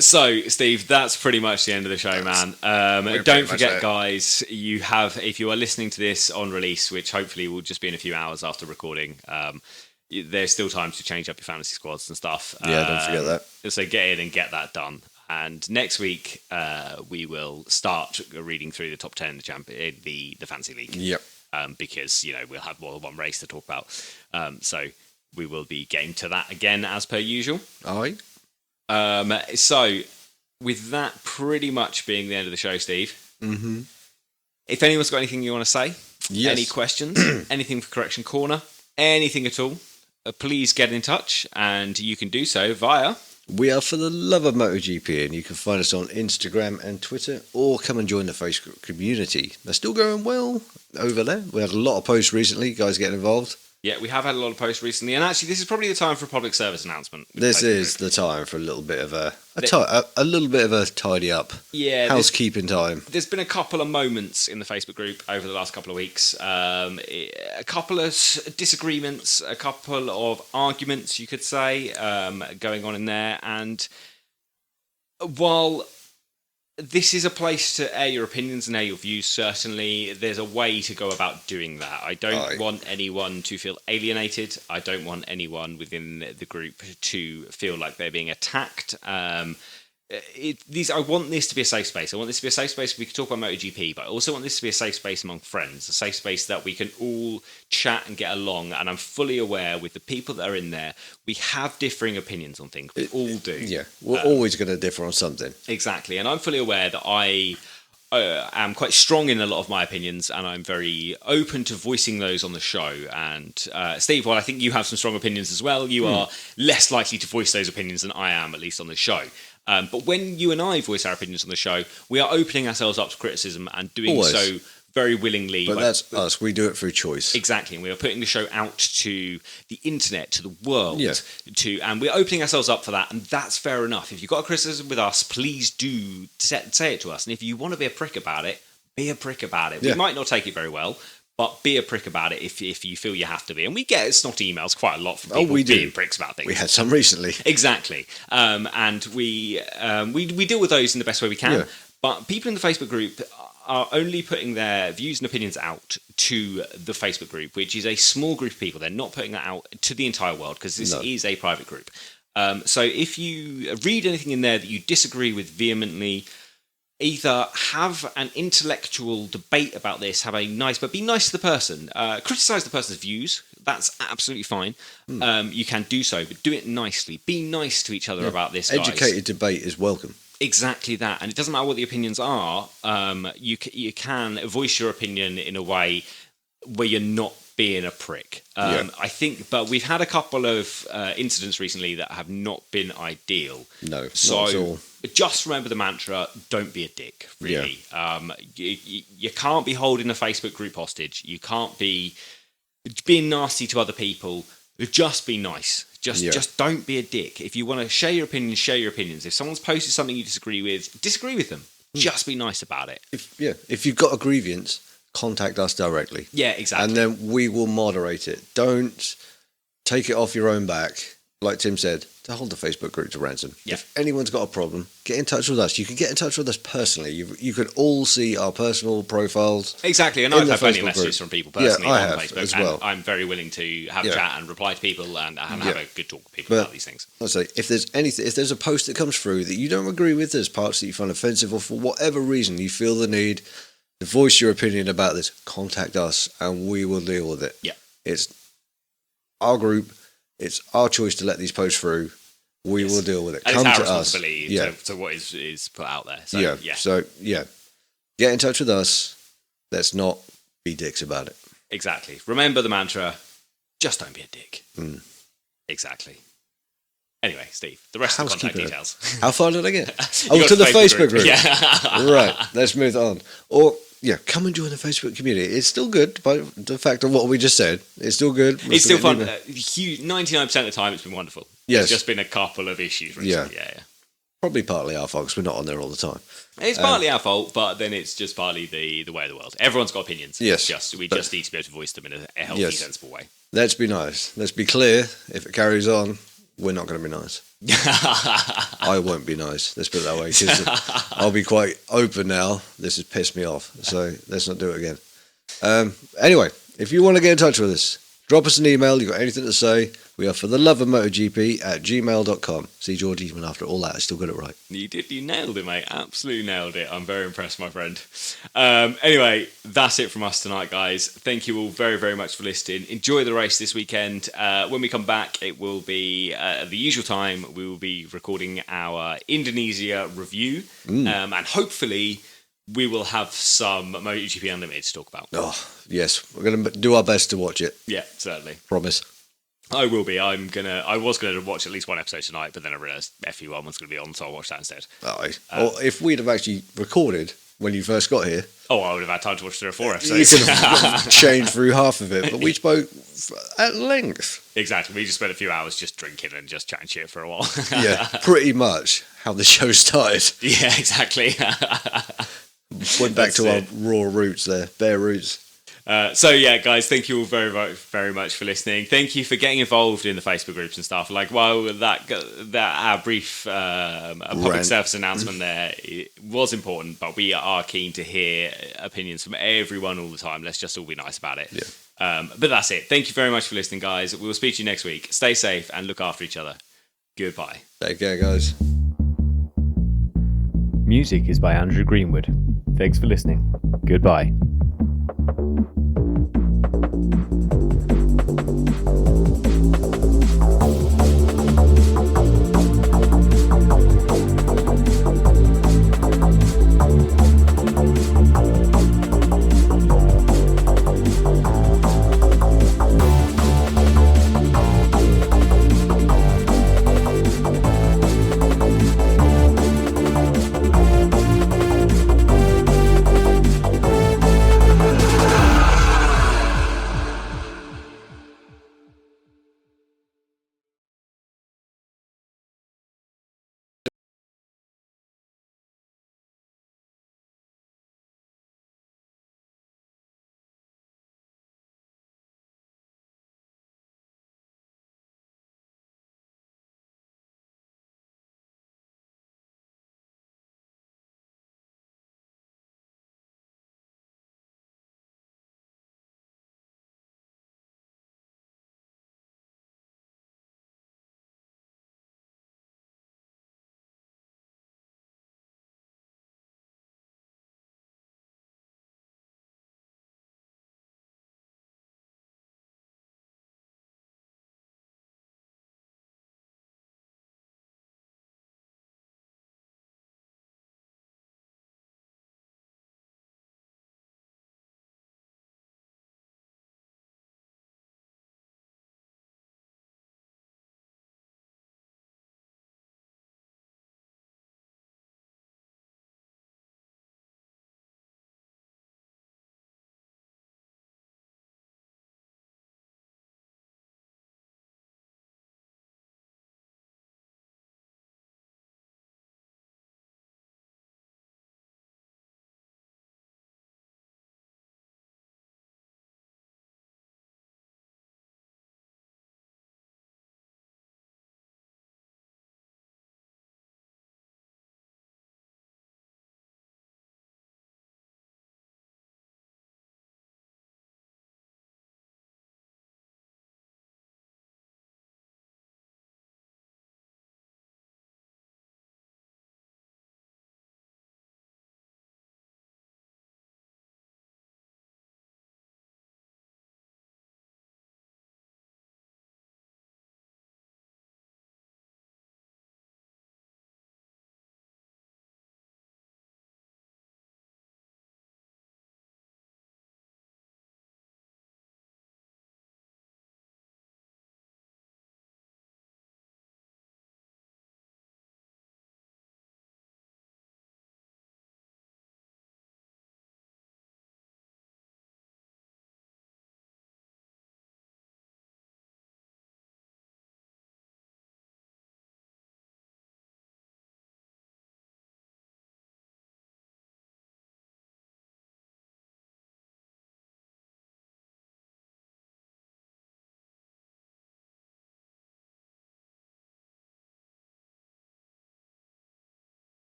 So, Steve, that's pretty much the end of the show, man. Don't forget, guys, if you are listening to this on release, which hopefully will just be in a few hours after recording, there's still time to change up your fantasy squads and stuff. Yeah, don't forget that. So get in and get that done. And next week, we will start reading through the top 10 the Fantasy League. Yep. Because, we'll have more than one race to talk about. So we will be getting to that again as per usual. All right. So, with that pretty much being the end of the show, Steve, mm-hmm. If anyone's got anything you want to say, any questions, anything for Correction Corner, anything at all, please get in touch, and you can do so via... We are For the Love of MotoGP, and you can find us on Instagram and Twitter, or come and join the Facebook community. They're still going well over there. We had a lot of posts recently, guys getting involved. Yeah, we have had a lot of posts recently, and actually, this is probably the time for a public service announcement. This is the time for a little bit of a tidy up. Yeah, housekeeping time. There's been a couple of moments in the Facebook group over the last couple of weeks. A couple of disagreements, a couple of arguments, you could say, going on in there. And while this is a place to air your opinions and air your views, certainly, there's a way to go about doing that. I don't want anyone to feel alienated. I don't want anyone within the group to feel like they're being attacked. I want this to be a safe space. I want this to be a safe space where we can talk about MotoGP, but I also want this to be a safe space among friends, a safe space that we can all chat and get along. And I'm fully aware with the people that are in there, we have differing opinions on things. We all do. Yeah, we're always going to differ on something. Exactly. And I'm fully aware that I am quite strong in a lot of my opinions, and I'm very open to voicing those on the show. And Steve, while I think you have some strong opinions as well, you are less likely to voice those opinions than I am, at least on the show. But when you and I voice our opinions on the show, we are opening ourselves up to criticism and doing so very willingly. But that's us. We do it through choice. Exactly. And we are putting the show out to the internet, to the world. Yeah. And we're opening ourselves up for that. And that's fair enough. If you've got a criticism with us, please do say it to us. And if you want to be a prick about it, be a prick about it. Yeah. We might not take it very well, but be a prick about it if you feel you have to be. And we get snotty emails quite a lot from people being pricks about things. We had some recently. Exactly. And we deal with those in the best way we can. Yeah. But people in the Facebook group are only putting their views and opinions out to the Facebook group, which is a small group of people. They're not putting that out to the entire world because this is a private group. So if you read anything in there that you disagree with vehemently, either have an intellectual debate about this, but be nice to the person. Criticise the person's views. That's absolutely fine. You can do so, but do it nicely. Be nice to each other about this, guys. Educated debate is welcome. Exactly that. And it doesn't matter what the opinions are. You can voice your opinion in a way where you're not being a prick. I think, but we've had a couple of incidents recently that have not been ideal. No, so not at all. Just remember the mantra, don't be a dick, really. Yeah. You can't be holding a Facebook group hostage. You can't be being nasty to other people. Just be nice. Just don't be a dick. If you want to share your opinions, share your opinions. If someone's posted something you disagree with them. Just be nice about it. If you've got a grievance, contact us directly. Yeah, exactly. And then we will moderate it. Don't take it off your own back, like Tim said, to hold the Facebook group to ransom. Yeah. If anyone's got a problem, get in touch with us. You can get in touch with us personally. You can all see our personal profiles. Exactly, and I've had plenty of messages from people personally on Facebook as well. And I'm very willing to have a chat and reply to people and have a good talk with people about these things. I'll say, if there's a post that comes through that you don't agree with, there's parts that you find offensive, or for whatever reason you feel the need to voice your opinion about this, contact us and we will deal with it. Yeah. It's our group. It's our choice to let these posts through. We will deal with it. And come it's our responsibility to what is put out there. So, get in touch with us. Let's not be dicks about it. Exactly. Remember the mantra, just don't be a dick. Exactly. Anyway, Steve, the rest of the contact details. How far did I get? To the Facebook group. Yeah. Right, let's move on. Or, come and join the Facebook community. It's still good, by the fact of what we just said. It's still good. It's still fun. 99% of the time, it's been wonderful. Yes. It's just been a couple of issues recently. Yeah. Probably partly our fault because we're not on there all the time. It's partly our fault, but then it's just partly the way of the world. Everyone's got opinions. Yes. We just need to be able to voice them in a healthy, sensible way. Let's be nice. Let's be clear. If it carries on, we're not going to be nice. I won't be nice. Let's put it that way. Because I'll be quite open now. This has pissed me off. So let's not do it again. Anyway, if you want to get in touch with us, drop us an email. You've got anything to say, we are for the love of MotoGP at gmail.com. See, George, even after all that, I still got it right. You did. You nailed it, mate. Absolutely nailed it. I'm very impressed, my friend. Anyway, that's it from us tonight, guys. Thank you all very, very much for listening. Enjoy the race this weekend. When we come back, it will be at the usual time. We will be recording our Indonesia review. And hopefully we will have some MotoGP Unlimited to talk about. Oh, yes. We're going to do our best to watch it. Yeah, certainly. Promise. I will be. I was going to watch at least one episode tonight, but then I realised FU1 was going to be on, so I'll watch that instead. Or if we'd have actually recorded when you first got here... I would have had time to watch 3 or 4 episodes. You could have changed through half of it, but we spoke at length. Exactly. We just spent a few hours just drinking and just chatting shit for a while. Yeah, pretty much how the show started. Yeah, exactly. Went back to our raw roots there, bare roots. Guys, thank you all very, very, very much for listening. Thank you for getting involved in the Facebook groups and stuff. Like, while that our brief public service announcement there was important, but we are keen to hear opinions from everyone all the time. Let's just all be nice about it. Yeah. But that's it. Thank you very much for listening, guys. We will speak to you next week. Stay safe and look after each other. Goodbye. Take care, guys. Music is by Andrew Greenwood. Thanks for listening. Goodbye.